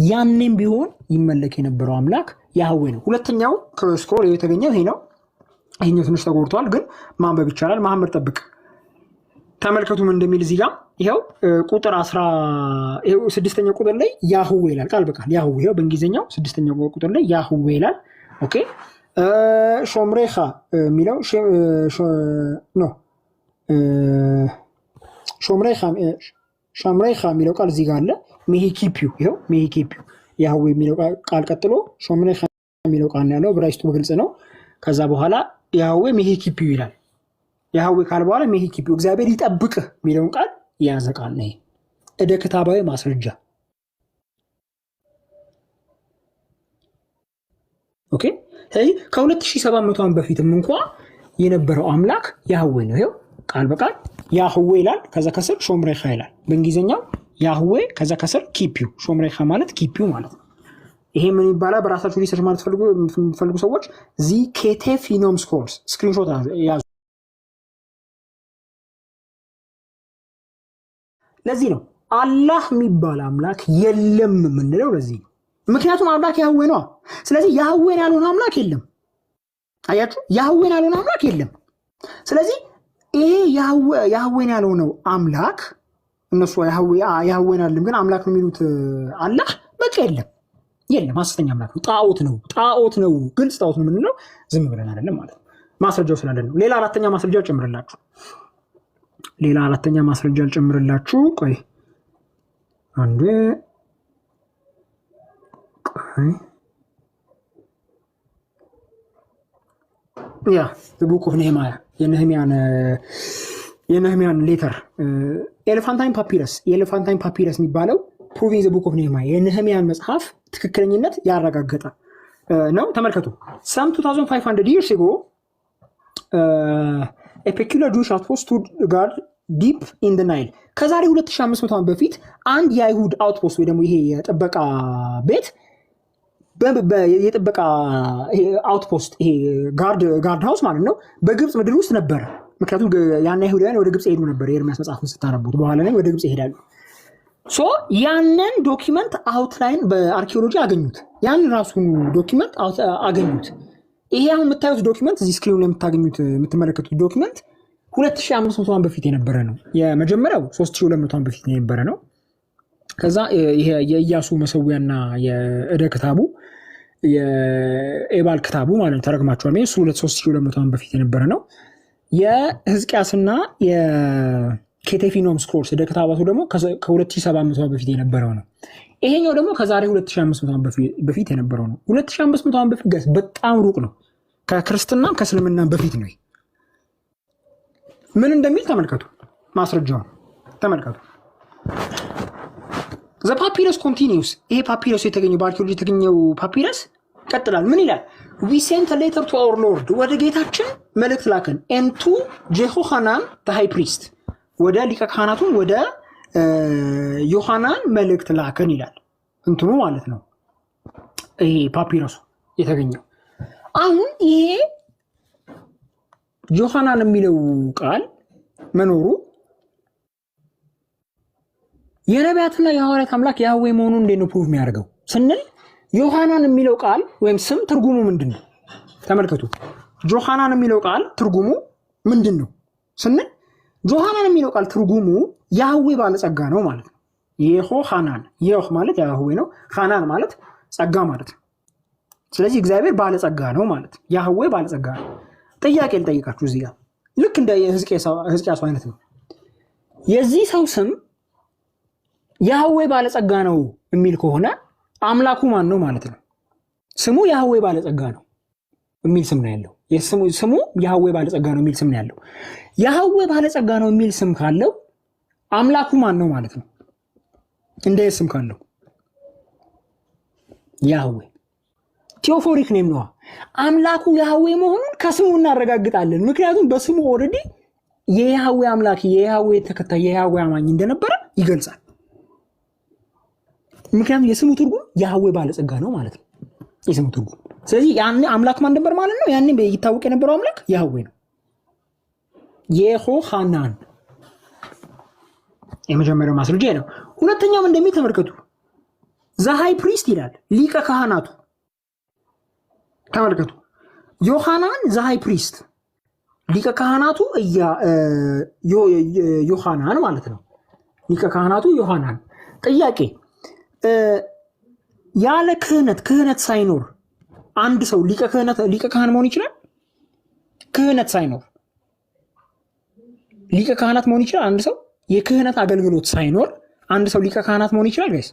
ያኔም ቢሆን ይመለክ የነበረው አምላክ ያህዌ ነው። ሁለተኛው ከስክሮል የተገኘው ይሄ ነው። ይሄኛው ትንሽ ተጎድቷል፣ ግን ማንበብ ይቻላል። መሐመድ ጠብቅ ተመልከቱ ምን እንደሚል እዚህ ጋር ይሄው ቁጥር 6ኛው ቁጥር ላይ ያህዌ ይላል ቃል በቃል ያህዌ። ይሄው በእንግሊዝኛው 6ኛው ቁጥር ላይ ያህዌ ይላል። ኦኬ ሾምሬኻ የሚለው ሾምሬኻ የሚለው ቃል እዚህ ጋር አለ። ሜይ ሂ ኪፕ ዩ ይኸው ሜይ ሂ ኪፕ ዩ ያህዌ የሚለው ቃል ቀጥሎ ሾምሬኻ የሚለው ቃል ነው ያለው። ዕብራይስጡ በግልጽ ነው። ከዛ በኋላ ያህዌ ሜይ ሂ ኪፕ ዩ ይላል። ያህዌ ካል በኋላ ሜይ ሂ ኪፕ ዩ እግዚአብሔር ይጠብቅህ የሚለውን ቃል የያዘ ቃል ነው። እደ ክታባዊ ማስረጃ ኦኬ። ስለዚህ ከ2700 ዓመት በፊትም እንኳ የነበረው አምላክ ያህዌ ነው። ይኸው ቃል በቃል ያህዌ ይላል። ከዛ ከስር ሾምሬኻ ይላል። በእንግሊዝኛው ያህዌ ከዛ ከስር ኪፒው ሾምሬኻ ማለት ኪፒው ማለት ነው። ይሄ ምን ይባላል? በራሳችሁ ሪሰርች ማለት የምትፈልጉ ሰዎች ኬቴፊኖም ስኮርስ ስክሪንሾት ያዙ። ለዚህ ነው አላህ የሚባል አምላክ የለም የምንለው ለዚህ ነው። ምክንያቱም አምላክ ያህዌ ነው። ስለዚህ ያህዌን ያልሆነ አምላክ የለም። አያችሁ፣ ያህዌን ያልሆነ አምላክ የለም። ስለዚህ ይሄ ያህዌን ያልሆነው አምላክ እነሱ ያህዌን አለም ግን አምላክ ነው የሚሉት አላህ በቃ የለም፣ ሐሰተኛ አምላክ ነው። ጣዖት ነው፣ ግልጽ ጣዖት ነው የምንለው ዝም ብለን አይደለም ማለት ነው። ማስረጃው ስላለን ነው። ሌላ አራተኛ ማስረጃ አልጨምርላችሁ። ቆይ አንዴ ያ ቡክ ኦፍ ኔህማያ የነህሚያን ሌተር ኤሌፋንታይን ፓፒረስ የሚባለው ፕሩቪንግ ዘ ቡክ ኦፍ ኔህማያ የነህሚያን መጽሐፍ ትክክለኝነት ያረጋገጠ ነው። ተመልከቱ። some 2500 years ago a peculiar Jewish outpost stood guard deep in the Nile ከዛሬ 2500 ዓመት በፊት አንድ የአይሁድ አውትፖስት ወይ ደግሞ ይሄ የጥበቃ ቤት የጥበቃ አውትፖስት ይሄ ጋርድ ሃውስ ማለት ነው በግብፅ ምድር ውስጥ ነበረ። ምክንያቱም ያን አይሁዳውያን ወደ ግብፅ ሄዱ ነበር። የኤርሚያስ መጽሐፍን ስታነቡት በኋላ ላይ ወደ ግብፅ ይሄዳሉ። ያንን ዶኪመንት አውትላይን በአርኪኦሎጂ አገኙት። ያን ራሱን ዶኪመንት አገኙት። ይሄ አሁን የምታዩት ዶኪመንት እዚህ ስክሪኑ ላይ የምትመለከቱት ዶኪመንት 2500 ዓመት በፊት የነበረ ነው። የመጀመሪያው 3200 ዓመት በፊት የነበረ ነው። ከዛ ይሄ የኢያሱ መሰዊያና የእደ ክታቡ የኤባል ክታቡ ማለት ነው ተረግማቸዋል። እሱ 3200 ዓመት በፊት የነበረ ነው። የሕዝቅያስና የኬቴፊኖም ስክሮልስ እደ ክታባቱ ደግሞ ከ2700 ዓመት በፊት የነበረው ነው። ይሄኛው ደግሞ ከዛሬ 2500 ዓመት በፊት የነበረው ነው። 2500 ዓመት በፊት ጋር በጣም ሩቅ ነው። ከክርስትናም ከእስልምናም በፊት ነው። ምን እንደሚል ተመልከቱ። ማስረጃውን ተመልከቱ። ዘ ፓፒረስ ኮንቲኒውስ። ይሄ ፓፒረስ የተገኘው በአርኪኦሎጂ የተገኘው ፓፒረስ ቀጥላል። ምን ይላል? ዊ ሴንት ሌተር ቱ አወር ሎርድ፣ ወደ ጌታችን መልእክት ላከን። ኤንቱ ጄሆሃናን ሃይ ፕሪስት፣ ወደ ሊቀ ካህናቱን ወደ ዮሐናን መልእክት ላከን ይላል። እንትኑ ማለት ነው ይሄ ፓፒረሱ የተገኘው። አሁን ይሄ ዮሐናን የሚለው ቃል መኖሩ የነቢያትና የሐዋርያት አምላክ ያህዌ መሆኑን እንዴት ነው ፕሩቭ የሚያደርገው ስንል ዮሐናን የሚለው ቃል ወይም ስም ትርጉሙ ምንድን ነው? ተመልከቱ። ጆሐናን የሚለው ቃል ትርጉሙ ምንድን ነው ስንል ጆሐናን የሚለው ቃል ትርጉሙ ያህዌ ባለጸጋ ነው ማለት ነው። የሆሃናን የሆ ማለት ያህዌ ነው። ሃናን ማለት ጸጋ ማለት ነው። ስለዚህ እግዚአብሔር ባለጸጋ ነው ማለት ነው። ያህዌ ባለጸጋ ነው። ጥያቄ ልጠይቃችሁ እዚህ ጋር ልክ እንደ ሕዝቅያስ አይነት ነው። የዚህ ሰው ስም ያህዌ ባለጸጋ ነው የሚል ከሆነ አምላኩ ማን ነው ማለት ነው? ስሙ ያህዌ ባለጸጋ ነው የሚል ስም ነው ያለው። ስሙ ያህዌ ባለጸጋ ነው የሚል ስም ነው ያለው። ያህዌ ባለጸጋ ነው የሚል ስም ካለው አምላኩ ማን ነው ማለት ነው? እንደ ስም ካለው ያህዌ ቴዎፎሪክ ኔም ነው። አምላኩ ያህዌ መሆኑን ከስሙ እናረጋግጣለን። ምክንያቱም በስሙ ኦልሬዲ የያህዌ አምላክ የያህዌ ተከታይ የያህዌ አማኝ እንደነበረ ይገልጻል። ምክንያቱም የስሙ ትርጉም ያህዌ ባለጸጋ ነው ማለት ነው የስሙ ትርጉም። ስለዚህ ያኔ አምላክ ማን ነበር ማለት ነው? ያኔ ይታወቅ የነበረው አምላክ ያህዌ ነው። የሆሃናን የመጀመሪያው ማስረጃ ነው። ሁለተኛውም እንደሚል ተመልከቱ። ዘሃይ ፕሪስት ይላል ሊቀ ካህናቱ። ተመልከቱ። ዮሐናን ዘሃይ ፕሪስት ሊቀ ካህናቱ ዮሐናን ማለት ነው። ሊቀ ካህናቱ ዮሐናን። ጥያቄ ያለ ክህነት ሳይኖር አንድ ሰው ሊቀ ካህን መሆን ይችላል? ክህነት ሳይኖር ሊቀ ካህናት መሆን ይችላል? አንድ ሰው የክህነት አገልግሎት ሳይኖር አንድ ሰው ሊቀ ካህናት መሆን ይችላል ጋይስ?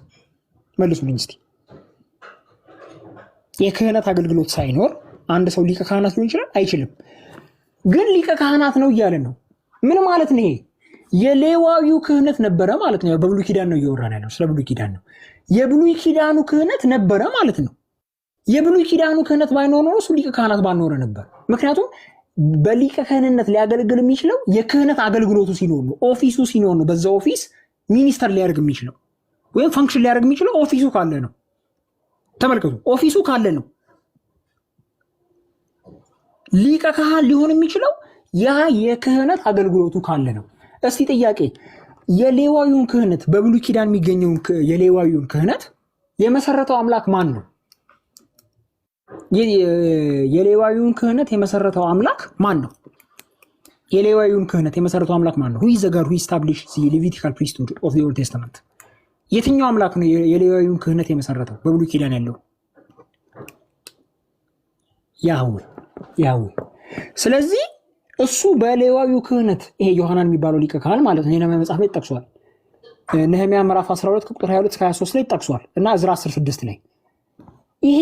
መልሱልኝ እስቲ። የክህነት አገልግሎት ሳይኖር አንድ ሰው ሊቀ ካህናት ሊሆን ይችላል? አይችልም። ግን ሊቀ ካህናት ነው እያለን ነው። ምን ማለት ነው ይሄ? የሌዋዊው ክህነት ነበረ ማለት ነው። በብሉይ ኪዳን ነው እየወራን ያለው፣ ስለ ብሉይ ኪዳን ነው። የብሉይ ኪዳኑ ክህነት ነበረ ማለት ነው። የብሉይ ኪዳኑ ክህነት ባይኖር ኖሮ እሱ ሊቀ ካህናት ባልኖረ ነበር። ምክንያቱም በሊቀ ካህንነት ሊያገለግል የሚችለው የክህነት አገልግሎቱ ሲኖር ነው፣ ኦፊሱ ሲኖር ነው። በዛ ኦፊስ ሚኒስተር ሊያደርግ የሚችለው ወይም ፈንክሽን ሊያደርግ የሚችለው ኦፊሱ ካለ ነው። ተመልከቱ፣ ኦፊሱ ካለ ነው ሊቀ ካህን ሊሆን የሚችለው ያ የክህነት አገልግሎቱ ካለ ነው። እስቲ ጥያቄ፣ የሌዋዊውን ክህነት በብሉይ ኪዳን የሚገኘውን የሌዋዊውን ክህነት የመሰረተው አምላክ ማን ነው? የሌዋዊውን ክህነት የመሰረተው አምላክ ማን ነው? የሌዋዊውን ክህነት የመሰረተው አምላክ ማን ነው? who is the God who established the Levitical priesthood of the Old Testament? የትኛው አምላክ ነው የሌዋዊውን ክህነት የመሰረተው በብሉይ ኪዳን ያለው? ያህዌ። ስለዚህ እሱ በሌዋዊው ክህነት ይሄ ዮሐናን የሚባለው ሊቀ ካህን ማለት ነው። የነህምያ መጽሐፍ ላይ ተጠቅሷል። ነህምያ ምዕራፍ 12 ቁጥር 22 እስከ 23 ላይ ተጠቅሷል እና ዕዝራ 10:6 ላይ ይሄ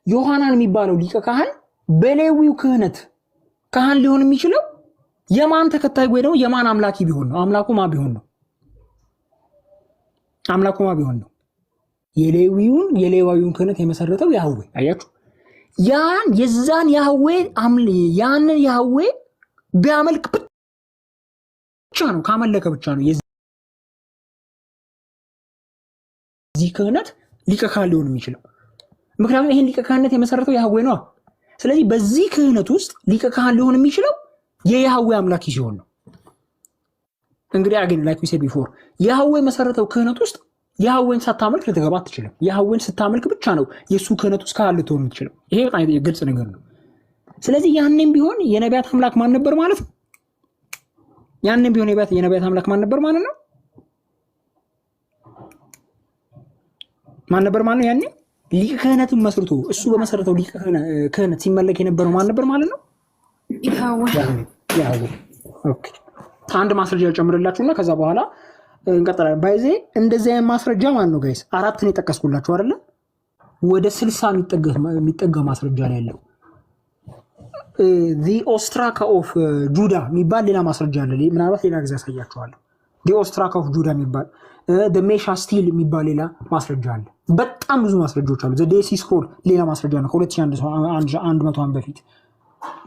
ዮሐናን የሚባለው ሊቀ ካህን በሌዊው ክህነት ካህን ሊሆን የሚችለው የማን ተከታይ ወይ ደግሞ የማን አምላኪ ቢሆን ነው? አምላኩ ማ ቢሆን ነው? የሌዋዊውን ክህነት የመሰረተው ያህዌ። አያችሁ፣ ያንን ያህዌ ቢያመልክ ብቻ ነው፣ ካመለከ ብቻ ነው የዚህ ክህነት ሊቀ ካህን ሊሆን የሚችለው። ምክንያቱም ይሄን ሊቀ ካህንነት የመሰረተው ያህዌ ነው። ስለዚህ በዚህ ክህነት ውስጥ ሊቀ ካህን ሊሆን የሚችለው የያህዌ አምላኪ ሲሆን ነው። እንግዲህ አገኝ ላይክ ዊ ሴድ ቢፎር ያህዌ መሰረተው ክህነት ውስጥ ያህዌን ሳታመልክ ልትገባ አትችልም። ያህዌን ስታመልክ ብቻ ነው የእሱ ክህነት ውስጥ ካህን ልትሆን የምትችለው። ይሄ በጣም ግልጽ ነገር ነው። ስለዚህ ያንም ቢሆን የነቢያት አምላክ ማን ነበር ማለት ነው? ያንም ቢሆን የነቢያት አምላክ ማን ነበር ማለት ነው? ማን ነበር ማለት ነው? ያኔ ሊቀ ክህነትን መስርቶ እሱ በመሰረተው ሊቀ ክህነት ሲመለክ የነበረው ማን ነበር ማለት ነው? ያህዌ። ኦኬ፣ አንድ ማስረጃ ጨምርላችሁና ከዛ በኋላ እንቀጥላለን። ባይዜ እንደዚህ አይነት ማስረጃ ማን ነው ጋይስ? 4 ነው የጠቀስኩላችሁ አይደለ? ወደ 60 የሚጠጋ ማስረጃ ላይ ያለው the ostraka of ጁዳ የሚባል ሌላ ማስረጃ አለ። ምናልባት ሌላ ጊዜ ያሳያችኋለሁ። the ostraka of ጁዳ የሚባል the mesha steel የሚባል ሌላ ማስረጃ አለ። በጣም ብዙ ማስረጃዎች አሉ። the dead sea scroll ሌላ ማስረጃ ነው ከ2100 ዓመት በፊት።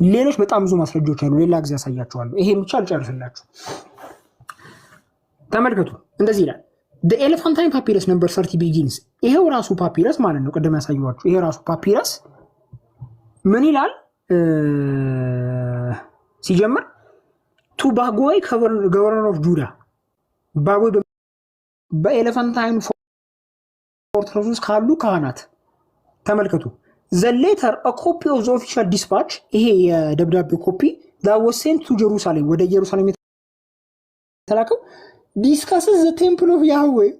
ሌሎች በጣም ብዙ ማስረጃዎች አሉ። ሌላ ጊዜ ያሳያችኋለሁ። ይሄን ብቻ አልጨርስላችሁ። ተመልከቱ፣ እንደዚህ ይላል the elephantine papyrus number 30 begins። ይሄው ራሱ ፓፒረስ ማለት ነው። ቀደም ያሳየኋችሁ ይሄ ራሱ ፓፒረስ ምን ይላል ሲጀምር? ቱ ባጎይ ገቨርነር ኦፍ ጁዳ። ባጎይ በኤሌፋንታይን ፎርትረስ ውስጥ ካሉ ካህናት ተመልከቱ። the letter a copy of the official dispatch ይሄ የደብዳቤው ኮፒ that was sent to Jerusalem ወደ ኢየሩሳሌም የተላከው discusses the temple of Yahweh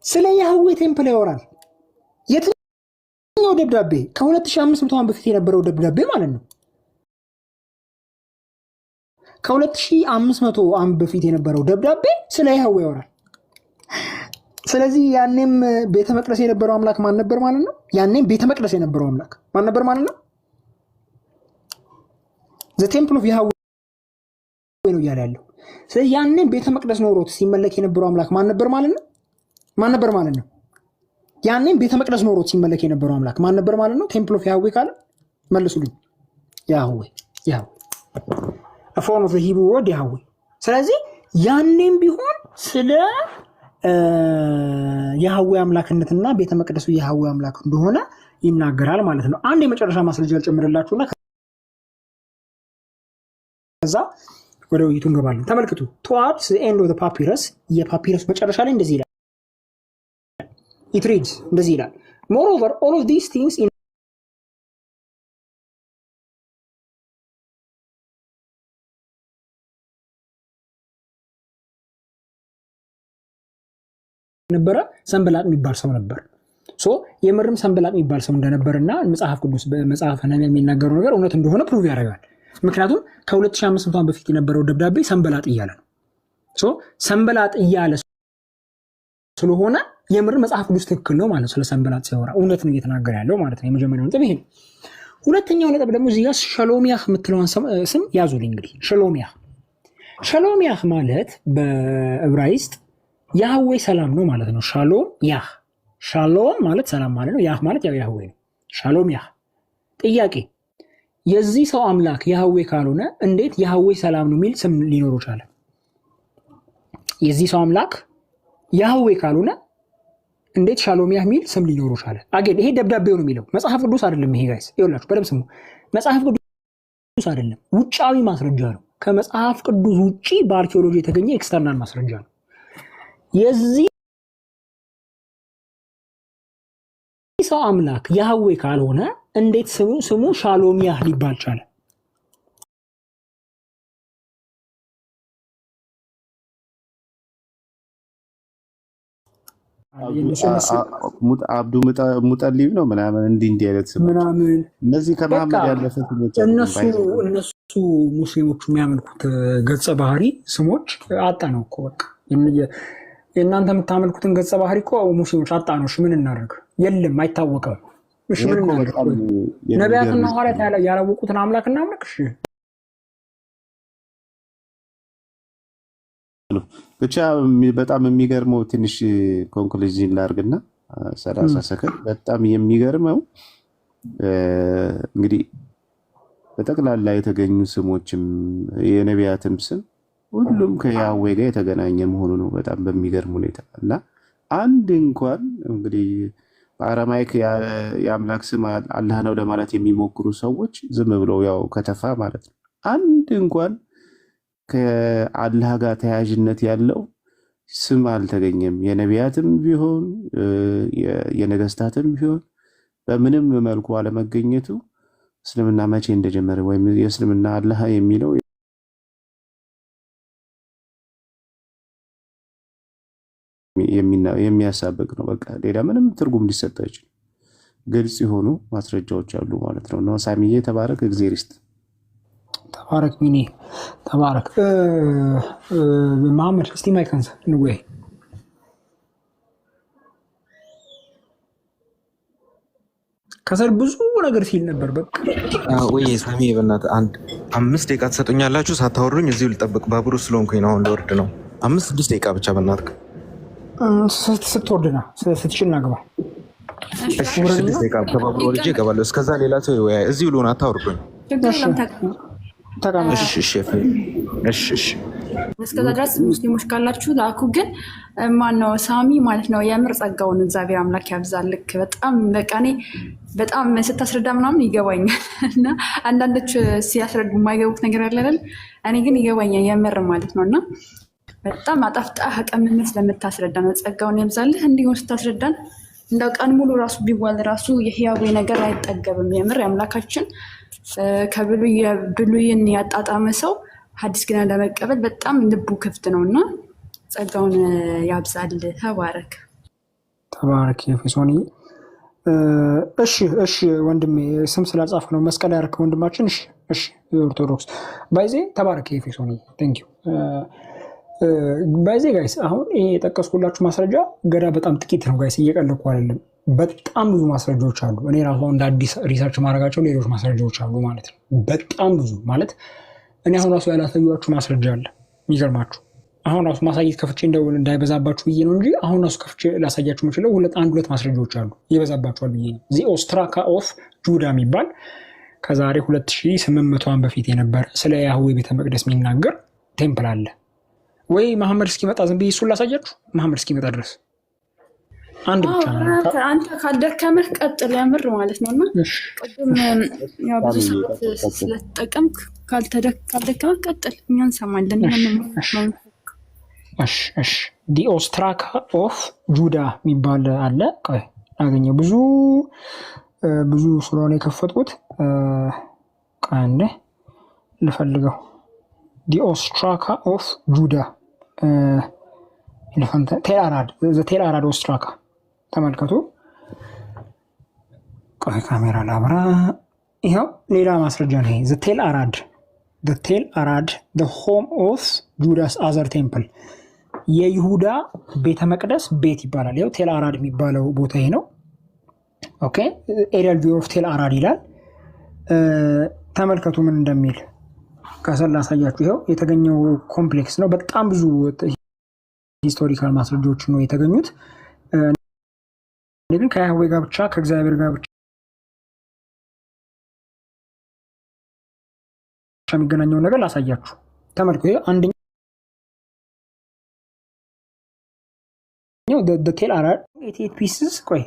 ስለ ያህዌ ቴምፕል ያወራል። የትኛው ደብዳቤ? ከ2500 ዓመት በፊት የነበረው ደብዳቤ ማለት ነው። ከ2500 ዓመት በፊት የነበረው ደብዳቤ ስለ ያህዌ ያወራል። ስለዚህ ያኔም ቤተ መቅደስ የነበረው አምላክ ማን ነበር ማለት ነው? ያኔም ቤተ መቅደስ የነበረው አምላክ ማን ነበር ማለት ነው? the temple of Yahweh ነው እያለ ያለው። ስለዚህ ያኔም ቤተ መቅደስ ኖሮት ሲመለክ የነበረው አምላክ ማን ነበር ማለት ነው? ማን ነበር ማለት ነው? ያኔም ቤተ መቅደስ ኖሮት ሲመለክ የነበረው አምላክ ማን ነበር ማለት ነው? ቴምፕል ኦፍ ያህዌ ካለ መልሱልኝ። ያህዌ a form of the Hebrew word ያህዌ። ስለዚህ ያኔም ቢሆን ስለ ያህዌ አምላክነትና ቤተ መቅደሱ ያህዌ አምላክ እንደሆነ ይናገራል ማለት ነው። አንድ የመጨረሻ ማስረጃ ልጨምርላችሁና ከዛ ወደ ውይይቱ እንገባለን። ተመልክቱ። towards the end of the papyrus የፓፒረስ መጨረሻ ላይ እንደዚህ ይላል። it reads እንደዚህ ይላል moreover all of these things in ነበረ ሰንበላጥ የሚባል ሰው ነበር። የምርም ሰንበላጥ የሚባል ሰው እንደነበርና መጽሐፍ ቅዱስ በመጽሐፈ ነህምያ የሚናገረው ነገር እውነት እንደሆነ ፕሩቭ ያደርጋል። ምክንያቱም ከ2500 ዓመት በፊት የነበረው ደብዳቤ ሰንበላጥ እያለ ነው። ሰንበላጥ እያለ ስለሆነ የምር መጽሐፍ ቅዱስ ትክክል ነው ማለት ነው። ስለ ሰንበላጥ ሲያወራ እውነት ነው እየተናገረ ያለው ማለት ነው። የመጀመሪያው ነጥብ ይሄ ነው። ሁለተኛው ነጥብ ደግሞ እዚህ ጋር ሸሎሚያህ የምትለውን ስም ያዙልኝ። እንግዲህ ሸሎሚያህ ማለት በዕብራይስጥ ያህዌ ሰላም ነው ማለት ነው። ሻሎም ማለት ሰላም ማለት ነው። ያህ ማለት ያው ያህዌ ነው። ሻሎሚያህ። ጥያቄ፣ የዚህ ሰው አምላክ ያህዌ ካልሆነ እንዴት ያህዌ ሰላም ነው የሚል ስም ሊኖረው ቻለ? የዚህ ሰው አምላክ ያህዌ ካልሆነ እንዴት ሻሎሚያህ የሚል ስም ሊኖረው ቻለ? አጌን ይሄ ደብዳቤው ነው የሚለው መጽሐፍ ቅዱስ አይደለም። ይሄ ጋይስ ይኸውላችሁ በደምብ ስሙ። መጽሐፍ ቅዱስ አይደለም፣ ውጫዊ ማስረጃ ነው። ከመጽሐፍ ቅዱስ ውጪ በአርኪኦሎጂ የተገኘ ኤክስተርናል ማስረጃ ነው። የዚህ ሰው አምላክ ያህዌ ካልሆነ እንዴት ስሙ ሻሎሚያህ ሊባል ቻለ? አብዱ ሙጠሊብ ነው ምናምን እንዲህ አይነት ስም ምናምን እነዚህ ከመሐመድ ያለፈ ስሞች እነሱ ሙስሊሞቹ የሚያመልኩት ገጸ ባህሪ ስሞች አጣ ነው እኮ በቃ። የእናንተ የምታመልኩትን ገጸ ባህሪ እኮ ሙስሊሞች አጣ ነው። ምን እናደርግ? የለም አይታወቅም። እሺ ምን እናደርግ? ነቢያትና ሐዋርያት ያላወቁትን አምላክ እናምልክ? እሺ ብቻ በጣም የሚገርመው ትንሽ ኮንክሉዥን ላድርግና 30 ሰከንድ። በጣም የሚገርመው እንግዲህ በጠቅላላ የተገኙ ስሞችም የነቢያትም ስም ሁሉም ከያህዌ ጋር የተገናኘ መሆኑ ነው በጣም በሚገርም ሁኔታ። እና አንድ እንኳን እንግዲህ በአረማይክ የአምላክ ስም አላህ ነው ለማለት የሚሞክሩ ሰዎች ዝም ብለው ያው ከተፋ ማለት ነው። አንድ እንኳን ከአላህ ጋር ተያያዥነት ያለው ስም አልተገኘም። የነቢያትም ቢሆን የነገስታትም ቢሆን በምንም መልኩ አለመገኘቱ እስልምና መቼ እንደጀመረ ወይም የእስልምና አላህ የሚለው የሚያሳብቅ ነው። በቃ ሌላ ምንም ትርጉም ሊሰጠው አይችልም። ግልጽ የሆኑ ማስረጃዎች አሉ ማለት ነው። እና ሳሚዬ ተባረክ፣ እግዜር ይስጥ። ተባረክ ሚኒ ተባረክ። መሐመድ እስቲ ማይከንስ ንወይ ከሰር ብዙ ነገር ሲል ነበር። በቃ ወይ ሳሚ በእናትህ 5 ደቂቃ ትሰጡኛላችሁ? ሳታወሩኝ እዚሁ ልጠብቅ። ባቡሩ ስለሆንኩኝ ነው፣ አሁን ልወርድ ነው። 5-6 ደቂቃ ብቻ በእናትህ። ስትወርድና ስትችል ናግባ። 6 ደቂቃ ከባቡሩ ወርጄ እገባለሁ። እስከዛ ሌላ ሰው ይወያይ። እዚሁ ልሆን፣ አታወርዱኝ። እስከዛ ድረስ ሙስሊሞች ካላችሁ ላኩ። ግን ማነው ሳሚ ማለት ነው። የምር ጸጋውን እግዚአብሔር አምላክ ያብዛልክ። በጣም በቃ እኔ በጣም ስታስረዳ ምናምን ይገባኛል እና አንዳንዶች ሲያስረዱ የማይገቡት ነገር ያለ አይደል? እኔ ግን ይገባኛል የምር ማለት ነው። እና በጣም አጣፍጣ ቀምመህ ስለምታስረዳ ነው። ጸጋውን ያብዛልህ። እንዲሁም ስታስረዳን እንደው ቀን ሙሉ ራሱ ቢዋል ራሱ የህያዌ ነገር አይጠገብም። የምር የአምላካችን ከብሉይን ያጣጣመ ሰው ሐዲስ ኪዳን ለመቀበል በጣም ልቡ ክፍት ነው እና ጸጋውን ያብዛል። ተባረክ ተባረክ ኤፌሶን። እሺ ወንድሜ ስም ስላጻፍክ ነው መስቀል ያደረክ ወንድማችን። እሺ ኦርቶዶክስ ባይዜ ተባረክ ኤፌሶን። ቴንክ ዩ ባይዜ ጋይስ። አሁን ይሄ የጠቀስኩላችሁ ማስረጃ ገዳ በጣም ጥቂት ነው ጋይስ፣ እየቀለኩ አይደለም። በጣም ብዙ ማስረጃዎች አሉ። እኔ ራሱ እንደ አዲስ ሪሰርች ማድረጋቸው ሌሎች ማስረጃዎች አሉ ማለት ነው። በጣም ብዙ ማለት እኔ አሁን ራሱ ያላሳዩችሁ ማስረጃ አለ። የሚገርማችሁ አሁን ራሱ ማሳየት ከፍቼ እንዳይበዛባችሁ ብዬ ነው እንጂ አሁን ራሱ ከፍቼ ላሳያችሁ የምችለው ሁለት ማስረጃዎች አሉ። ይበዛባችኋል ብዬ ነው። ዚ ኦስትራካ ኦፍ ጁዳ የሚባል ከዛሬ 2800 ዓመት በፊት የነበረ ስለ ያህዌ ቤተ መቅደስ የሚናገር ቴምፕል አለ ወይ? መሐመድ እስኪመጣ ዝም ብዬ እሱን ላሳያችሁ። መሐመድ እስኪመጣ ድረስ አንድ ብቻ አንተ ካልደከመህ ቀጥል። ያምር ማለት ነው። እና ቅድም ያው ብዙ ሰዓት ስለተጠቀምክ ካልደከመህ ቀጥል፣ እኛ እንሰማለን። እሺ ዲ ኦስትራካ ኦፍ ጁዳ የሚባል አለ። ቆይ አገኘ ብዙ ስለሆነ የከፈትኩት ቃንደ ልፈልገው። ዲ ኦስትራካ ኦፍ ጁዳ ቴል አራድ ኦስትራካ ተመልከቱ። ቆይ ካሜራ ላብራ። ይኸው ሌላ ማስረጃ ነው። ቴል አራድ ሆም ኦፍ ጁዳስ አዘር ቴምፕል የይሁዳ ቤተ መቅደስ ቤት ይባላል። ይኸው ቴል አራድ የሚባለው ቦታ ይሄ ነው። ኦኬ ኤሪያል ቪው ኦፍ ቴል አራድ ይላል። ተመልከቱ ምን እንደሚል ከሰል ላሳያችሁ። ይኸው የተገኘው ኮምፕሌክስ ነው። በጣም ብዙ ሂስቶሪካል ማስረጃዎች ነው የተገኙት። ግን ከያህዌ ጋር ብቻ ከእግዚአብሔር ጋር ብቻ የሚገናኘውን ነገር ላሳያችሁ። ተመልከቱ አንደኛው ቴል አራድ 88 pieces ቆይ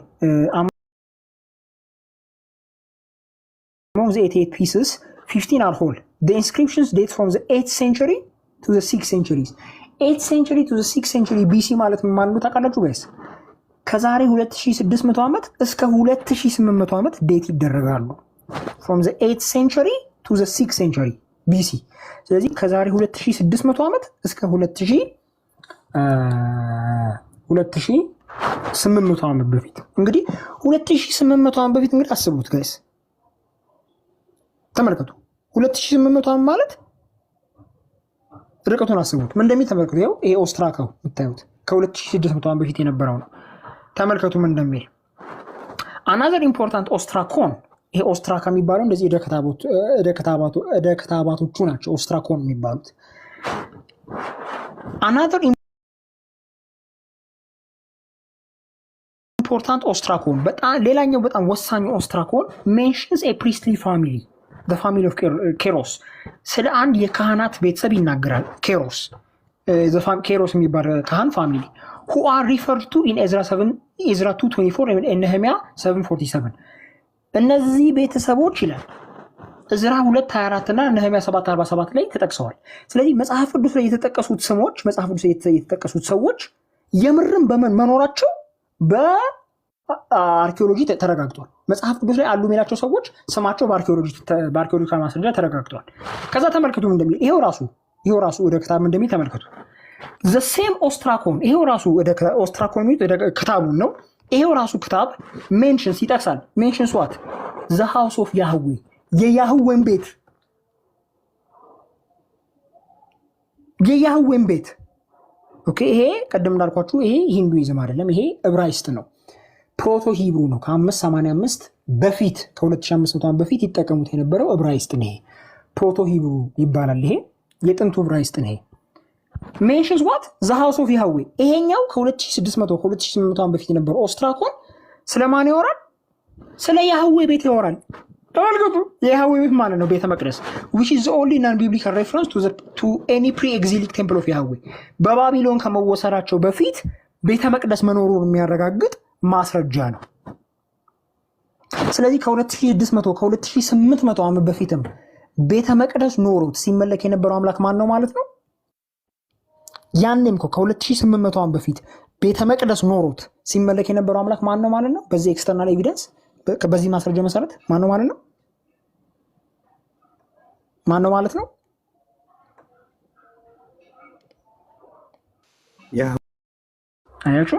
among the 88 pieces 15 are whole. The inscriptions date from the 8th century to the 6th centuries. 8th century to the 6th century BC ማለት ምን ማለት ነው ታውቃላችሁ ጋይስ? ከዛሬ 2600 ዓመት እስከ 2800 ዓመት ዴት ይደረጋሉ። from the 8th century to the 6th century BC። ስለዚህ ከዛሬ 2600 ዓመት እስከ 2800 ዓመት በፊት እንግዲህ 2800 ዓመት በፊት እንግዲህ አስቡት ጋይስ ተመልከቱ 2800 ዓመት ማለት ርቀቱን አስቡት ምን እንደሚል ተመልከቱ። ይሄ ኦስትራካው የምታዩት ከ2600 ዓመት በፊት የነበረው ነው። ተመልከቱ ምን እንደሚል another important ኦስትራኮን ይሄ ኦስትራካ የሚባለው እንደዚህ እደ ክታባቶቹ ናቸው ኦስትራኮን የሚባሉት። another important ኦስትራኮን በጣም ሌላኛው በጣም ወሳኙ ኦስትራኮን mentions a priestly family the family of ኬሮስ ስለ አንድ የካህናት ቤተሰብ ይናገራል። ኬሮስ የሚባል ካህን ፋሚሊ who are referred to in Ezra 2:24 and Nehemiah 7:47 እነዚህ ቤተሰቦች ይላል እዝራ 2:24 እና ነህምያ 7:47 ላይ ተጠቅሰዋል። ስለዚህ መጽሐፍ ቅዱስ ላይ የተጠቀሱት ስሞች መጽሐፍ ቅዱስ ላይ የተጠቀሱት ሰዎች የምርም በመኖራቸው በአርኪኦሎጂ ተረጋግጧል። መጽሐፍ ቅዱስ ላይ አሉ የሚላቸው ሰዎች ስማቸው በአርኪኦሎጂካል ማስረጃ ተረጋግጧል። ከዛ ተመልከቱ እንደሚል ይሄው ራሱ ወደ ክታብ እንደሚል ተመልከቱ። the same ኦስትራኮን ይሄው ራሱ ወደ ኦስትራኮን ወደ ክታቡን ነው። ይሄው ራሱ ክታብ ሜንሽንስ ይጠቅሳል። ሜንሽንስ ዋት the house of Yahweh የያህዌን ቤት ኦኬ። ይሄ ቀደም እንዳልኳችሁ ይሄ ሂንዱይዝም አይደለም፣ ይሄ ዕብራይስጥ ነው። ፕሮቶ ሂብሩ ነው። ከ585 በፊት ከ2500 ዓመት በፊት ይጠቀሙት የነበረው ዕብራይስጥ ነው። ይሄ ፕሮቶ ሂብሩ ይባላል። ይሄ የጥንቱ ዕብራይስጥ ነው። ይሄ ሜንሽንስ ዋት ዘ ሃውስ ኦፍ ያህዌ። ይሄኛው ከ2600 ከ2800 ዓመት በፊት የነበረው ኦስትራኮን ስለማን ያወራል? ስለ ያህዌ ቤት ያወራል። ተመልከቱ የያህዌ ቤት ማለት ነው ቤተ መቅደስ which is the only non-biblical reference to any pre-exilic temple of Yahweh። በባቢሎን ከመወሰዳቸው በፊት ቤተ መቅደስ መኖሩን የሚያረጋግጥ ማስረጃ ነው። ስለዚህ ከ2600 ከ2800 ዓመት በፊትም ቤተ መቅደስ ኖሮት ሲመለክ የነበረው አምላክ ማን ነው ማለት ነው? ያንንም ከ2800 ዓመት በፊት ቤተ መቅደስ ኖሮት ሲመለክ የነበረው አምላክ ማን ነው ማለት ነው? በዚህ ኤክስተርናል ኤቪደንስ በዚህ ማስረጃ መሰረት ማን ነው ማለት ነው? ማን ነው ማለት ነው? አያችሁ